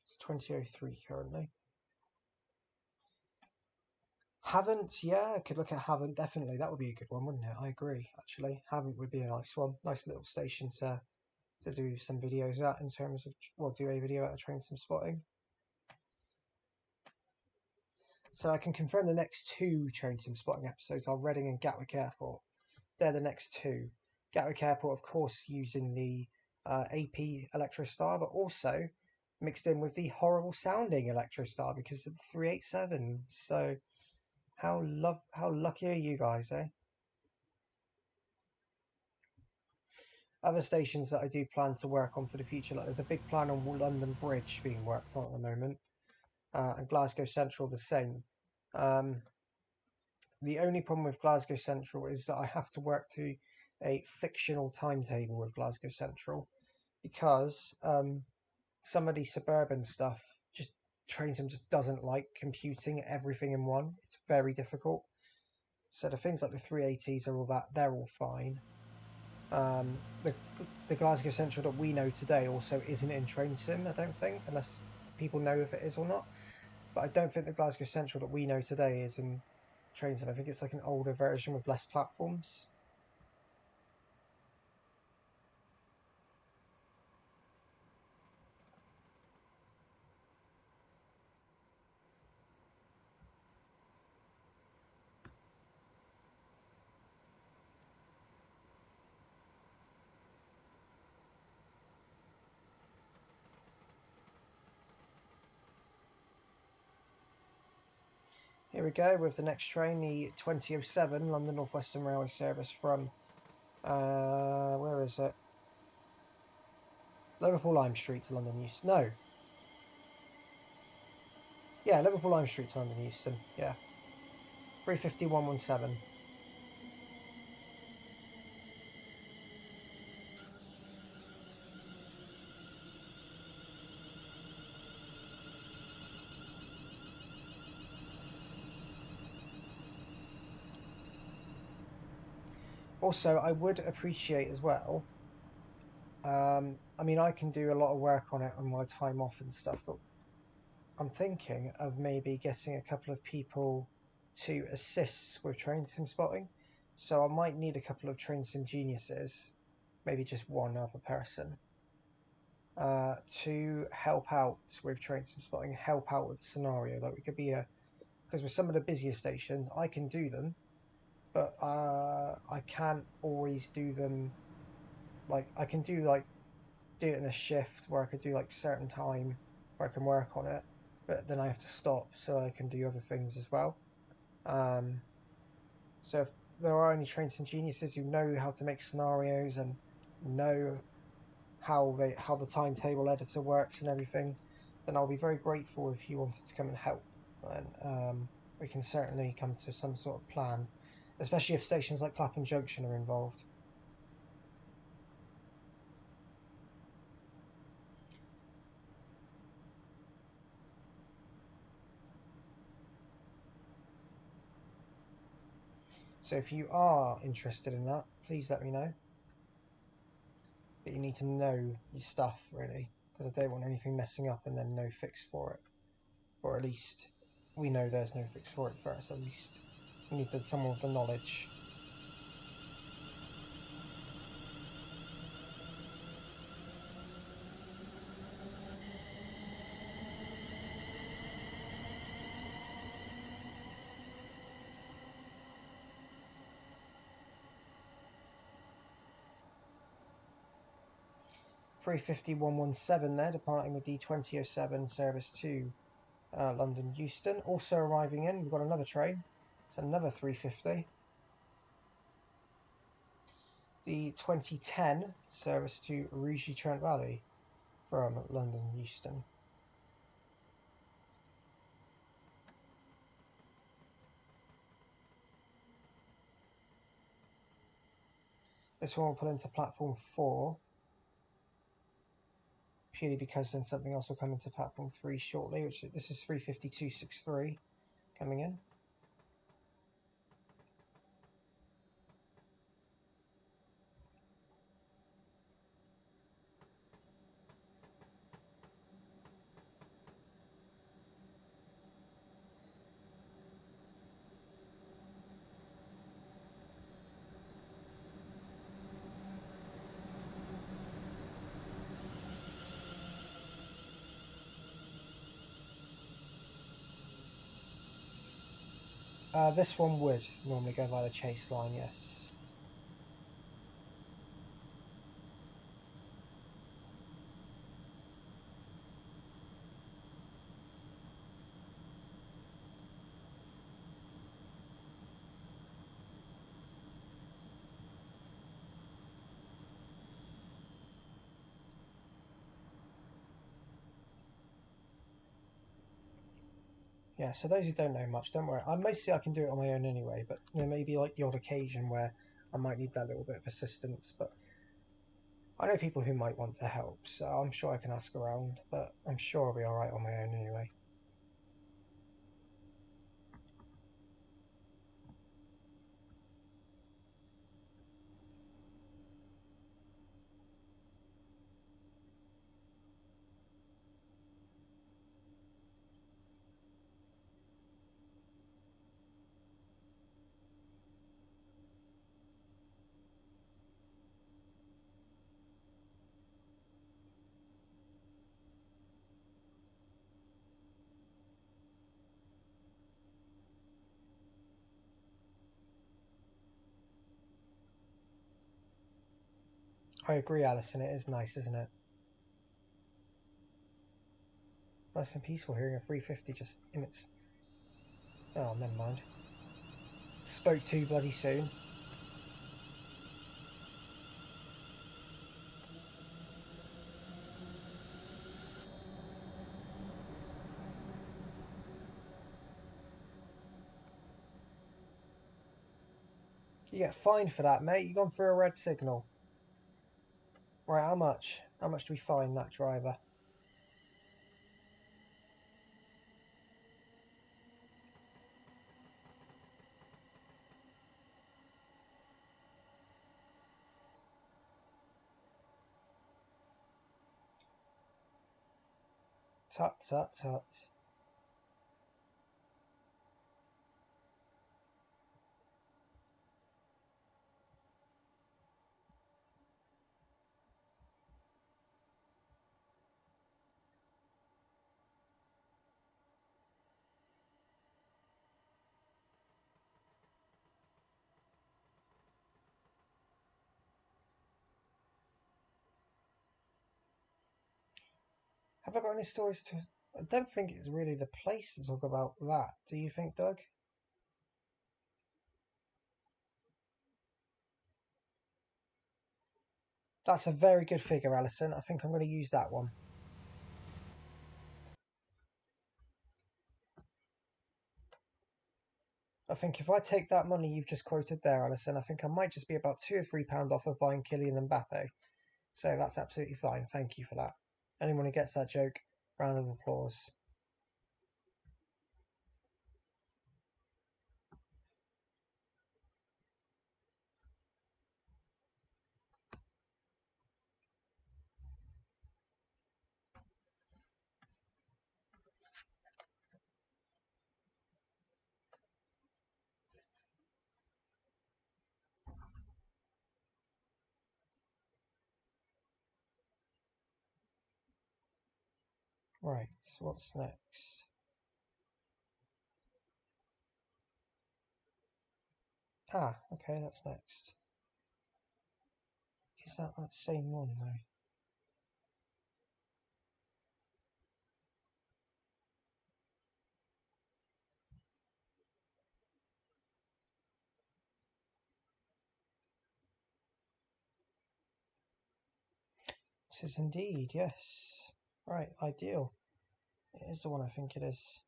It's 20:03 currently. Haven't, yeah, I could look at Haven't, definitely. That would be a good one, wouldn't it? I agree, actually. Haven't would be a nice one. Nice little station to do some videos at in terms of, well, do a video at a train sim spotting. So I can confirm the next two train sim spotting episodes are Reading and Gatwick Airport. They're the next two. Gatwick Airport, of course, using the AP Electrostar, but also mixed in with the horrible sounding Electrostar because of the 387. So how lucky are you guys, eh? Other stations that I do plan to work on for the future, like there's a big plan on London Bridge being worked on at the moment, and Glasgow Central the same. Um, the only problem with Glasgow Central is that I have to work to a fictional timetable with Glasgow Central because some of the suburban stuff just Trainsim just doesn't like computing everything in one. It's very difficult. So the things like the 380s are all that they're all fine. The Glasgow Central that we know today also isn't in Train Sim, I don't think, unless people know if it is or not. But I don't think the Glasgow Central that we know today is in Train Sim. I think it's like an older version with less platforms. Here we go with the next train, the 20:07 London North Western Railway service from where is it? Liverpool Lime Street to London Euston. No, yeah, Liverpool Lime Street to London Euston. Yeah, 3:51:17. Also, I would appreciate as well. I mean, I can do a lot of work on it on my time off and stuff, but I'm thinking of maybe getting a couple of people to assist with train sim spotting. So I might need a couple of train sim geniuses, maybe just one other person, to help out with train sim spotting, help out with the scenario. Like we could be a because with some of the busier stations, I can do them, but I can't always do them. Like I can do it in a shift where I could do like certain time where I can work on it, but then I have to stop so I can do other things as well. Um, so if there are any trained geniuses who know how to make scenarios and know how the timetable editor works and everything, then I'll be very grateful if you wanted to come and help. And we can certainly come to some sort of plan, especially if stations like Clapham Junction are involved. So if you are interested in that, please let me know. But you need to know your stuff, really, because I don't want anything messing up and then no fix for it. Or at least we know there's no fix for it first, at least. We need someone with the knowledge. 350-117 there, departing with D2007 service to London Euston. Also arriving in, we've got another train. It's another 350. The 2010 service to Ruggie Trent Valley from London Euston. This one will pull into platform 4, purely because then something else will come into platform 3 shortly, which this is 35263 coming in. This one would normally go via the chase line, yes. Yeah, so those who don't know much, don't worry. Mostly I can do it on my own anyway, but there may be like the odd occasion where I might need that little bit of assistance. But I know people who might want to help, so I'm sure I can ask around. But I'm sure I'll be alright on my own anyway. I agree, Alison. It is nice, isn't it? Nice and peaceful hearing a 350 just in its. Oh, never mind. Spoke too bloody soon. You get fined for that, mate. You've gone through a red signal. Right, how much? How much do we fine that driver? Tut, tut, tut. Have I got any stories to. I don't think it's really the place to talk about that. Do you think, Doug? That's a very good figure, Alison. I think I'm going to use that one. I think if I take that money you've just quoted there, Alison, I think I might just be about £2 or £3 off of buying Kylian Mbappe. So that's absolutely fine. Thank you for that. Anyone who gets that joke, round of applause. Right, what's next? Ah, okay, that's next. Is that same one though? It is indeed, yes. Right, ideal. It is the one I think it is.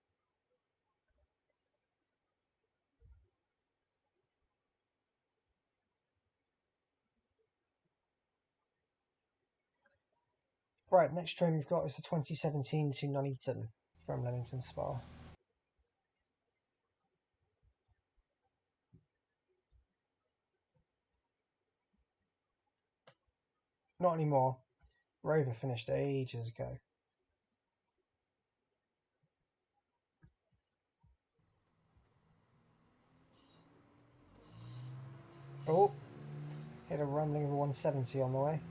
Right, next train we've got is the 2017 to Nuneaton from Leamington Spa. Not anymore. Rover finished ages ago. Oh, hit a rambling of a 170 on the way.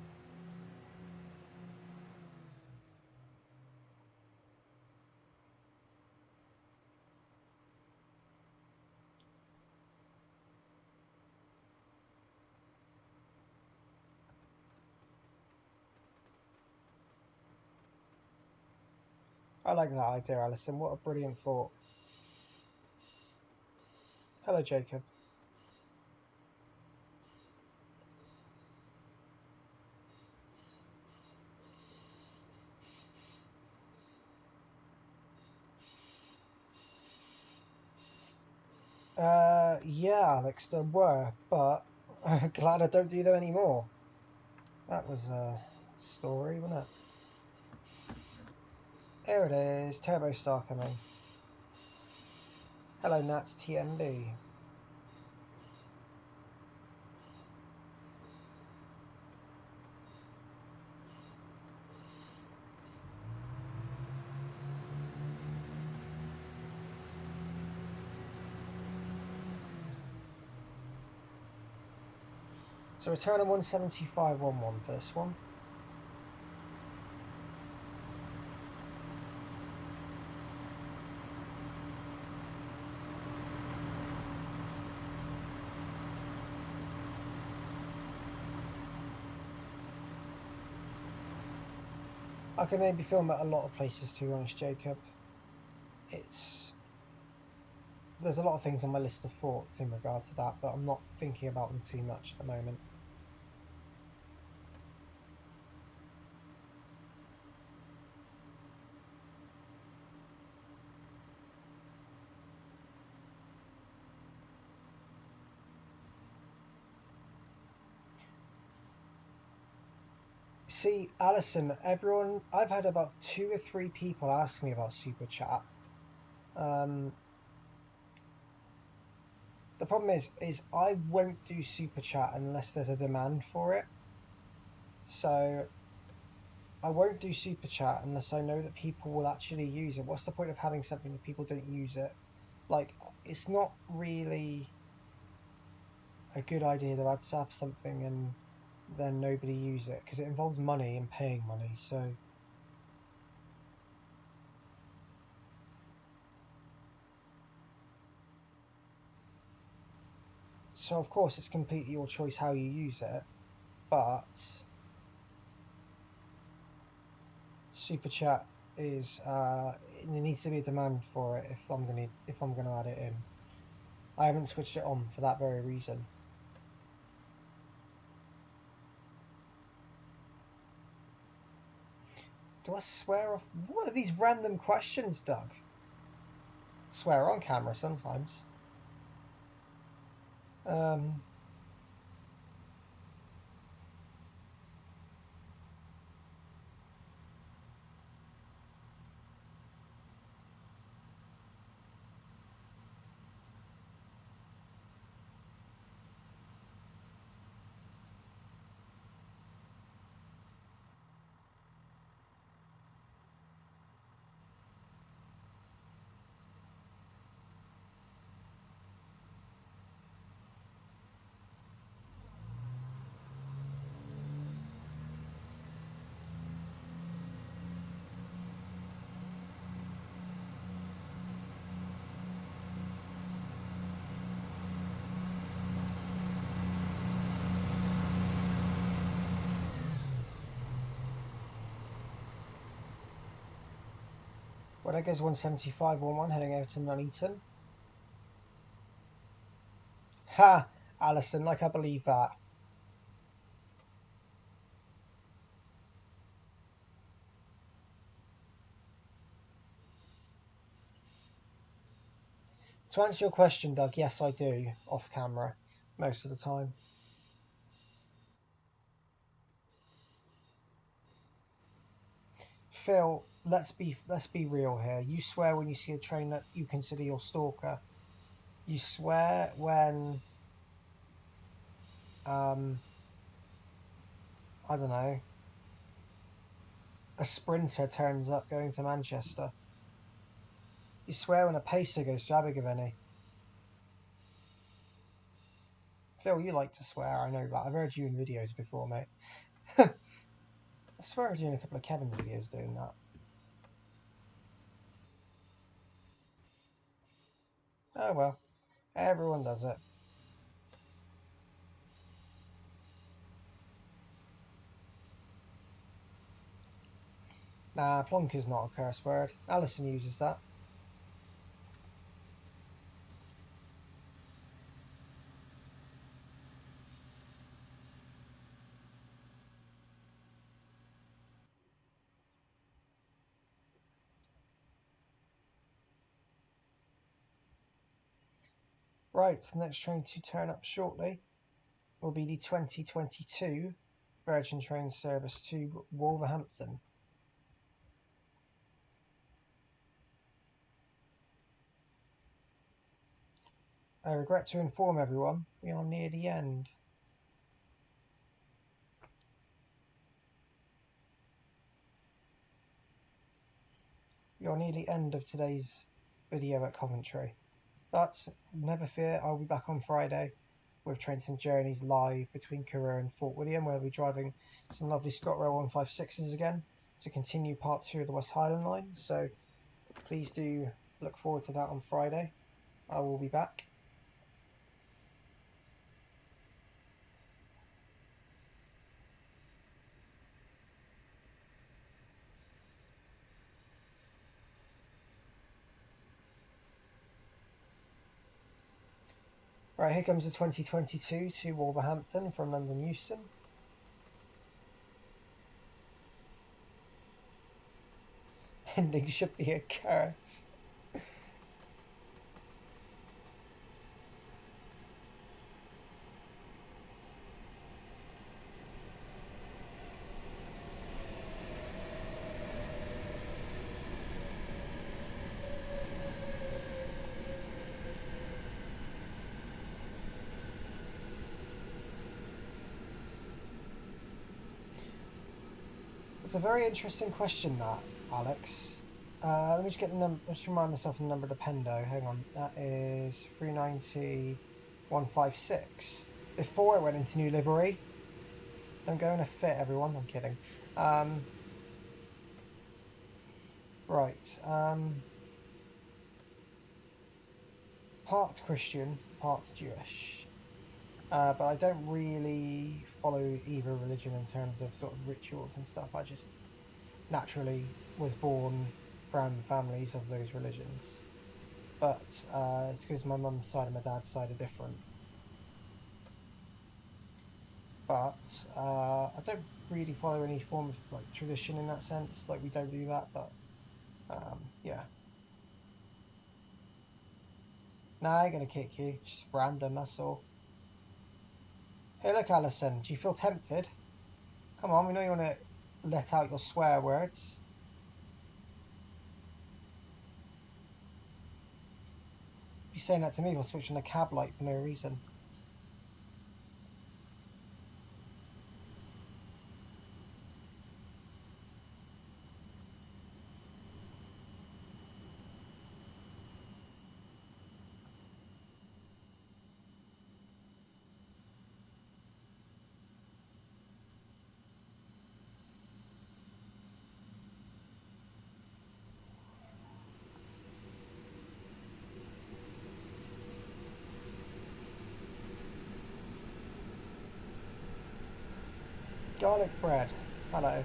I like that idea, Alison. What a brilliant thought. Hello, Jacob. Yeah, Alex, there were, but I'm glad I don't do them anymore. That was a story, wasn't it? There it is, Turbo Star coming. Hello, Nats TMB. So return on 175.11 for this one. I can maybe film at a lot of places, to be honest, Jacob. There's a lot of things on my list of thoughts in regard to that, but I'm not thinking about them too much at the moment. See, Alison, I've had about 2 or 3 people ask me about Super Chat. Um, the problem is I won't do Super Chat unless there's a demand for it. So I won't do Super Chat unless I know that people will actually use it. What's the point of having something if people don't use it? Like, it's not really a good idea to have something and then nobody use it because it involves money and paying money. So of course it's completely your choice how you use it, but Super Chat is there needs to be a demand for it if I'm gonna add it in. I haven't switched it on for that very reason. Do I swear off? What are these random questions, Doug? Swear on camera sometimes. Um, there goes 175-1-1 heading over to Nuneaton. Ha! Alison, like I believe that. To answer your question, Doug, yes, I do, off camera, most of the time. Phil, let's be real here. You swear when you see a train that you consider your stalker. You swear when I don't know, a sprinter turns up going to Manchester. You swear when a pacer goes to Abergavenny. Phil, you like to swear, I know that. I've heard you in videos before, mate. I swear I was doing a couple of Kevin's videos doing that. Oh well, everyone does it. Nah, plonk is not a curse word. Alison uses that. Right, next train to turn up shortly will be the 2022 Virgin train service to Wolverhampton. I regret to inform everyone, we are near the end. We are near the end of today's video at Coventry. But never fear, I'll be back on Friday with Train Sim Journeys live between Carew and Fort William, where we'll be driving some lovely ScotRail 156s again to continue part 2 of the West Highland line. So please do look forward to that on Friday. I will be back. Right, here comes the 2022 to Wolverhampton from London Euston. Ending should be a curse. It's a very interesting question, that, Alex. Let me just get the number. Just remind myself the number of the Pendo. Hang on, that is 390-156. Before it went into new livery. Don't go in a fit, everyone. I'm kidding. Right. Part Christian, part Jewish. But I don't really follow either religion in terms of sort of rituals and stuff. I just naturally was born from families of those religions. But it's because my mum's side and my dad's side are different. But I don't really follow any form of like tradition in that sense. Like we don't do that, but yeah. Nah, I ain't gonna kick you. It's just random, that's all. Hey, look, Alison, do you feel tempted? Come on, we know you want to let out your swear words. You're saying that to me while switching the cab light for no reason. Garlic bread. Hello.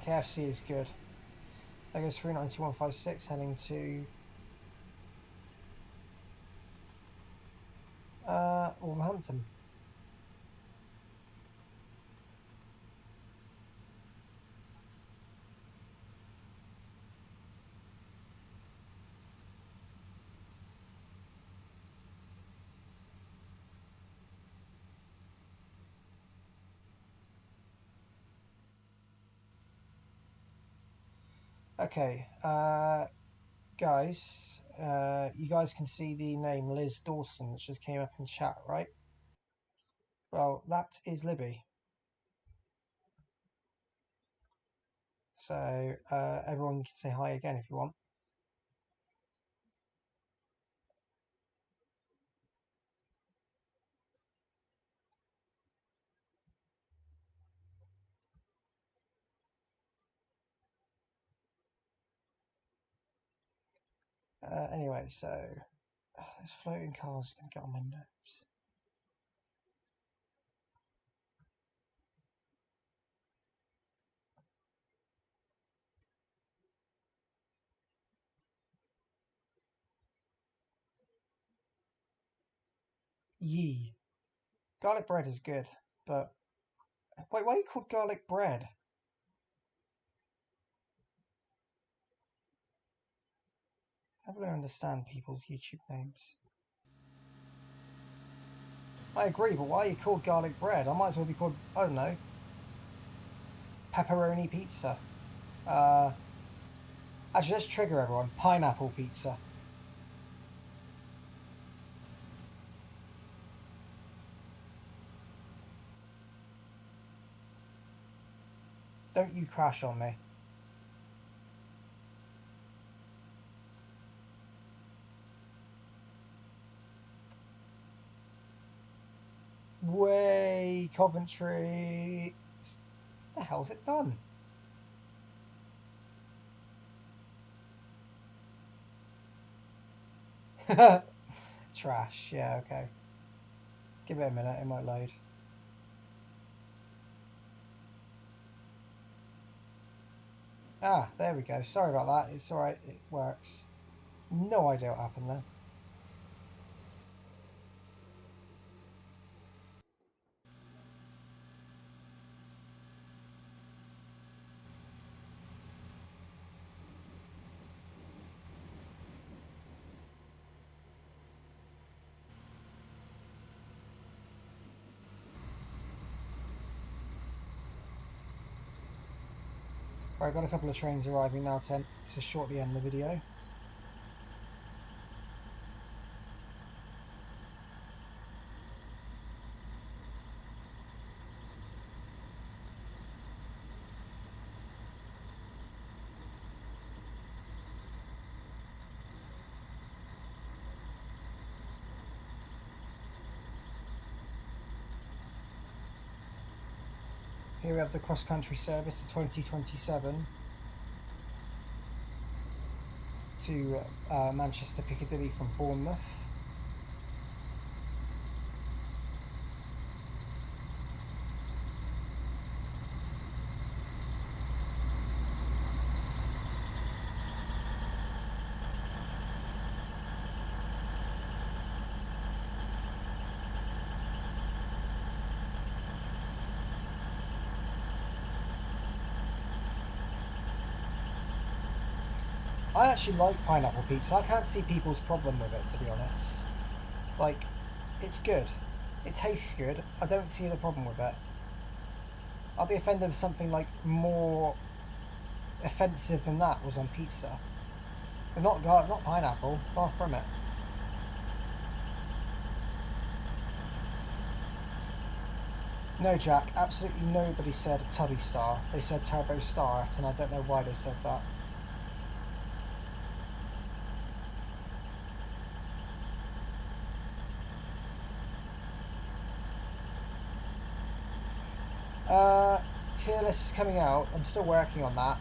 KFC is good. There goes 39156 heading to Wolverhampton. Okay, guys, you guys can see the name Liz Dawson that just came up in chat, right? Well, that is Libby. So everyone can say hi again if you want. Anyway, so this floating car's going to get on my nerves. Yee. Garlic bread is good, but wait, why are you called garlic bread? I'm never going to understand people's YouTube names. I agree, but why are you called garlic bread? I might as well be called, I don't know, pepperoni pizza. Actually, let's trigger everyone. Pineapple pizza. Don't you crash on me. Way, Coventry. The hell's it done? Trash. Yeah, okay. Give it a minute, it might load. Ah, there we go. Sorry about that. It's alright, it works. No idea what happened there. Right, got a couple of trains arriving now to shortly end the video. Here we have the cross-country service, the 2027 to Manchester Piccadilly from Bournemouth. I actually like pineapple pizza. I can't see people's problem with it, to be honest. Like, it's good. It tastes good. I don't see the problem with it. I'll be offended if something like more offensive than that was on pizza. But not pineapple. Far from it. No, Jack. Absolutely nobody said Tubby Star. They said Turbo Start, and I don't know why they said that. Tier list is coming out. I'm still working on that.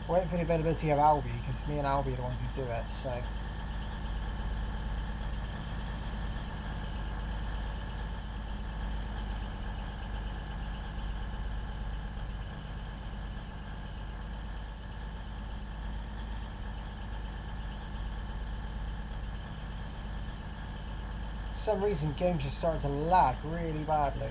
We're waiting for the availability of Albie, because me and Albie are the ones who do it, so. For some reason, games just started to lag really badly.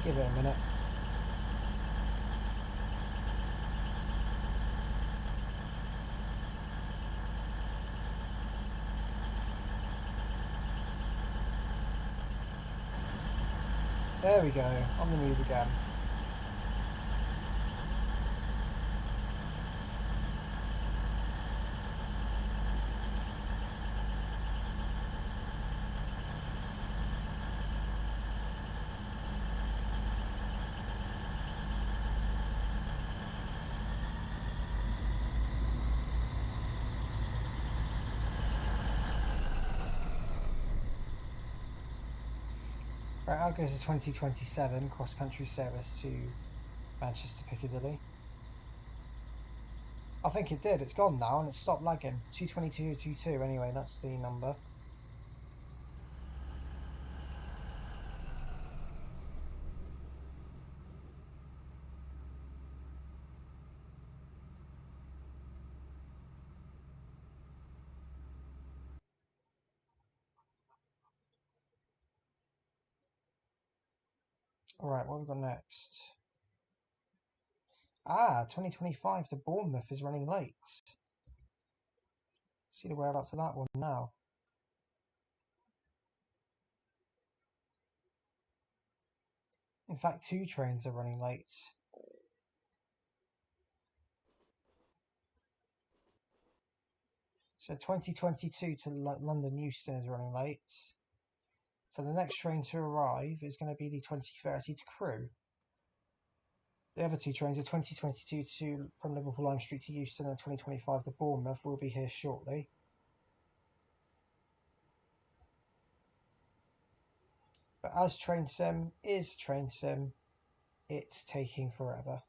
Give it a minute. There we go, on the move again. Right, out goes the 2027 cross-country service to Manchester Piccadilly. I think it did, it's gone now and it's stopped lagging. 22222 anyway, that's the number. Alright, what have we got next? 2025 to Bournemouth is running late. See the whereabouts of that one now. In fact, 2 trains are running late. So 2022 to London Euston is running late. So the next train to arrive is going to be the 2030 to Crewe. The other 2 trains are 2022 to from Liverpool Lime Street to Euston and 2025 to Bournemouth will be here shortly. But as train sim is train sim, it's taking forever.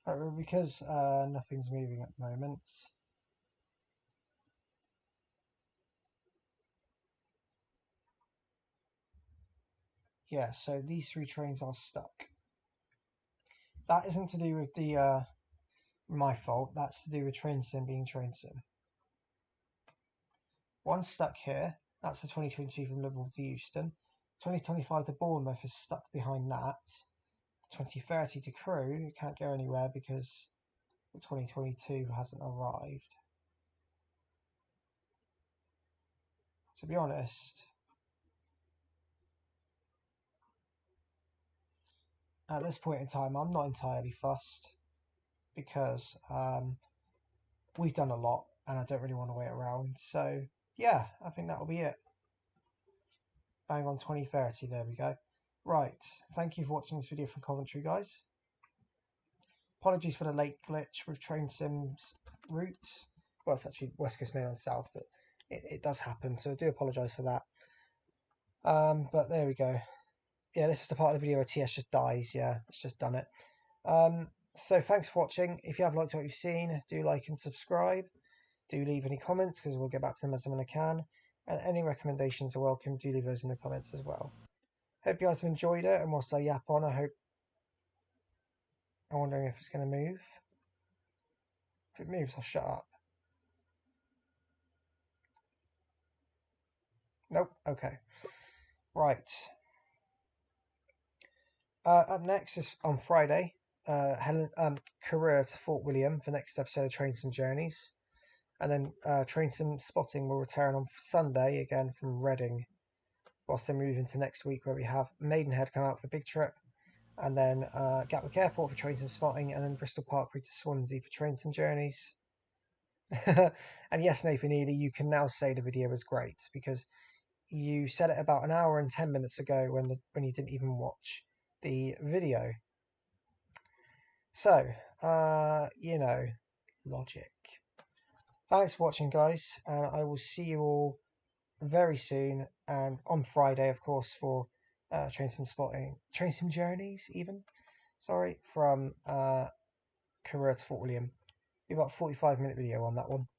But because nothing's moving at the moment, yeah, so these 3 trains are stuck. That isn't to do with the my fault, that's to do with train sim being train sim. One's stuck here, that's the 2022 from Liverpool to Euston. 2025 to Bournemouth is stuck behind that. 2030 to Crewe, it can't go anywhere because the 2022 hasn't arrived. To be honest, at this point in time, I'm not entirely fussed because we've done a lot and I don't really want to wait around. So, yeah, I think that'll be it. Bang on 2030, there we go. Right, thank you for watching this video from Coventry, guys. Apologies for the late glitch with Train Sim's route. Well, it's actually West Coast Main and South, but it does happen, so I do apologise for that. But there we go. Yeah, this is the part of the video where TS just dies. Yeah, it's just done it. So thanks for watching. If you have liked what you've seen, do like and subscribe. Do leave any comments because we'll get back to them as and when I can. And any recommendations are welcome. Do leave those in the comments as well. Hope you guys have enjoyed it. And whilst I yap on, I'm wondering if it's going to move. If it moves, I'll shut up. Nope. Okay. Right. Up next is on Friday. Career to Fort William for next episode of Trains and Journeys. And then Trains and Spotting will return on Sunday again from Reading. Whilst they move into next week where we have Maidenhead come out for Big Trip. And then Gatwick Airport for Trains and Spotting. And then Bristol Parkway to Swansea for Trains and Journeys. And yes, Nathan Ely, you can now say the video was great because you said it about an hour and 10 minutes ago when you didn't even watch the video. So, logic. Thanks for watching, guys, and I will see you all very soon, and on Friday, of course, for Train Sim Spotting, Train Sim Journeys, even. Sorry, from Korea to Fort William. Be about a 45-minute video on that one.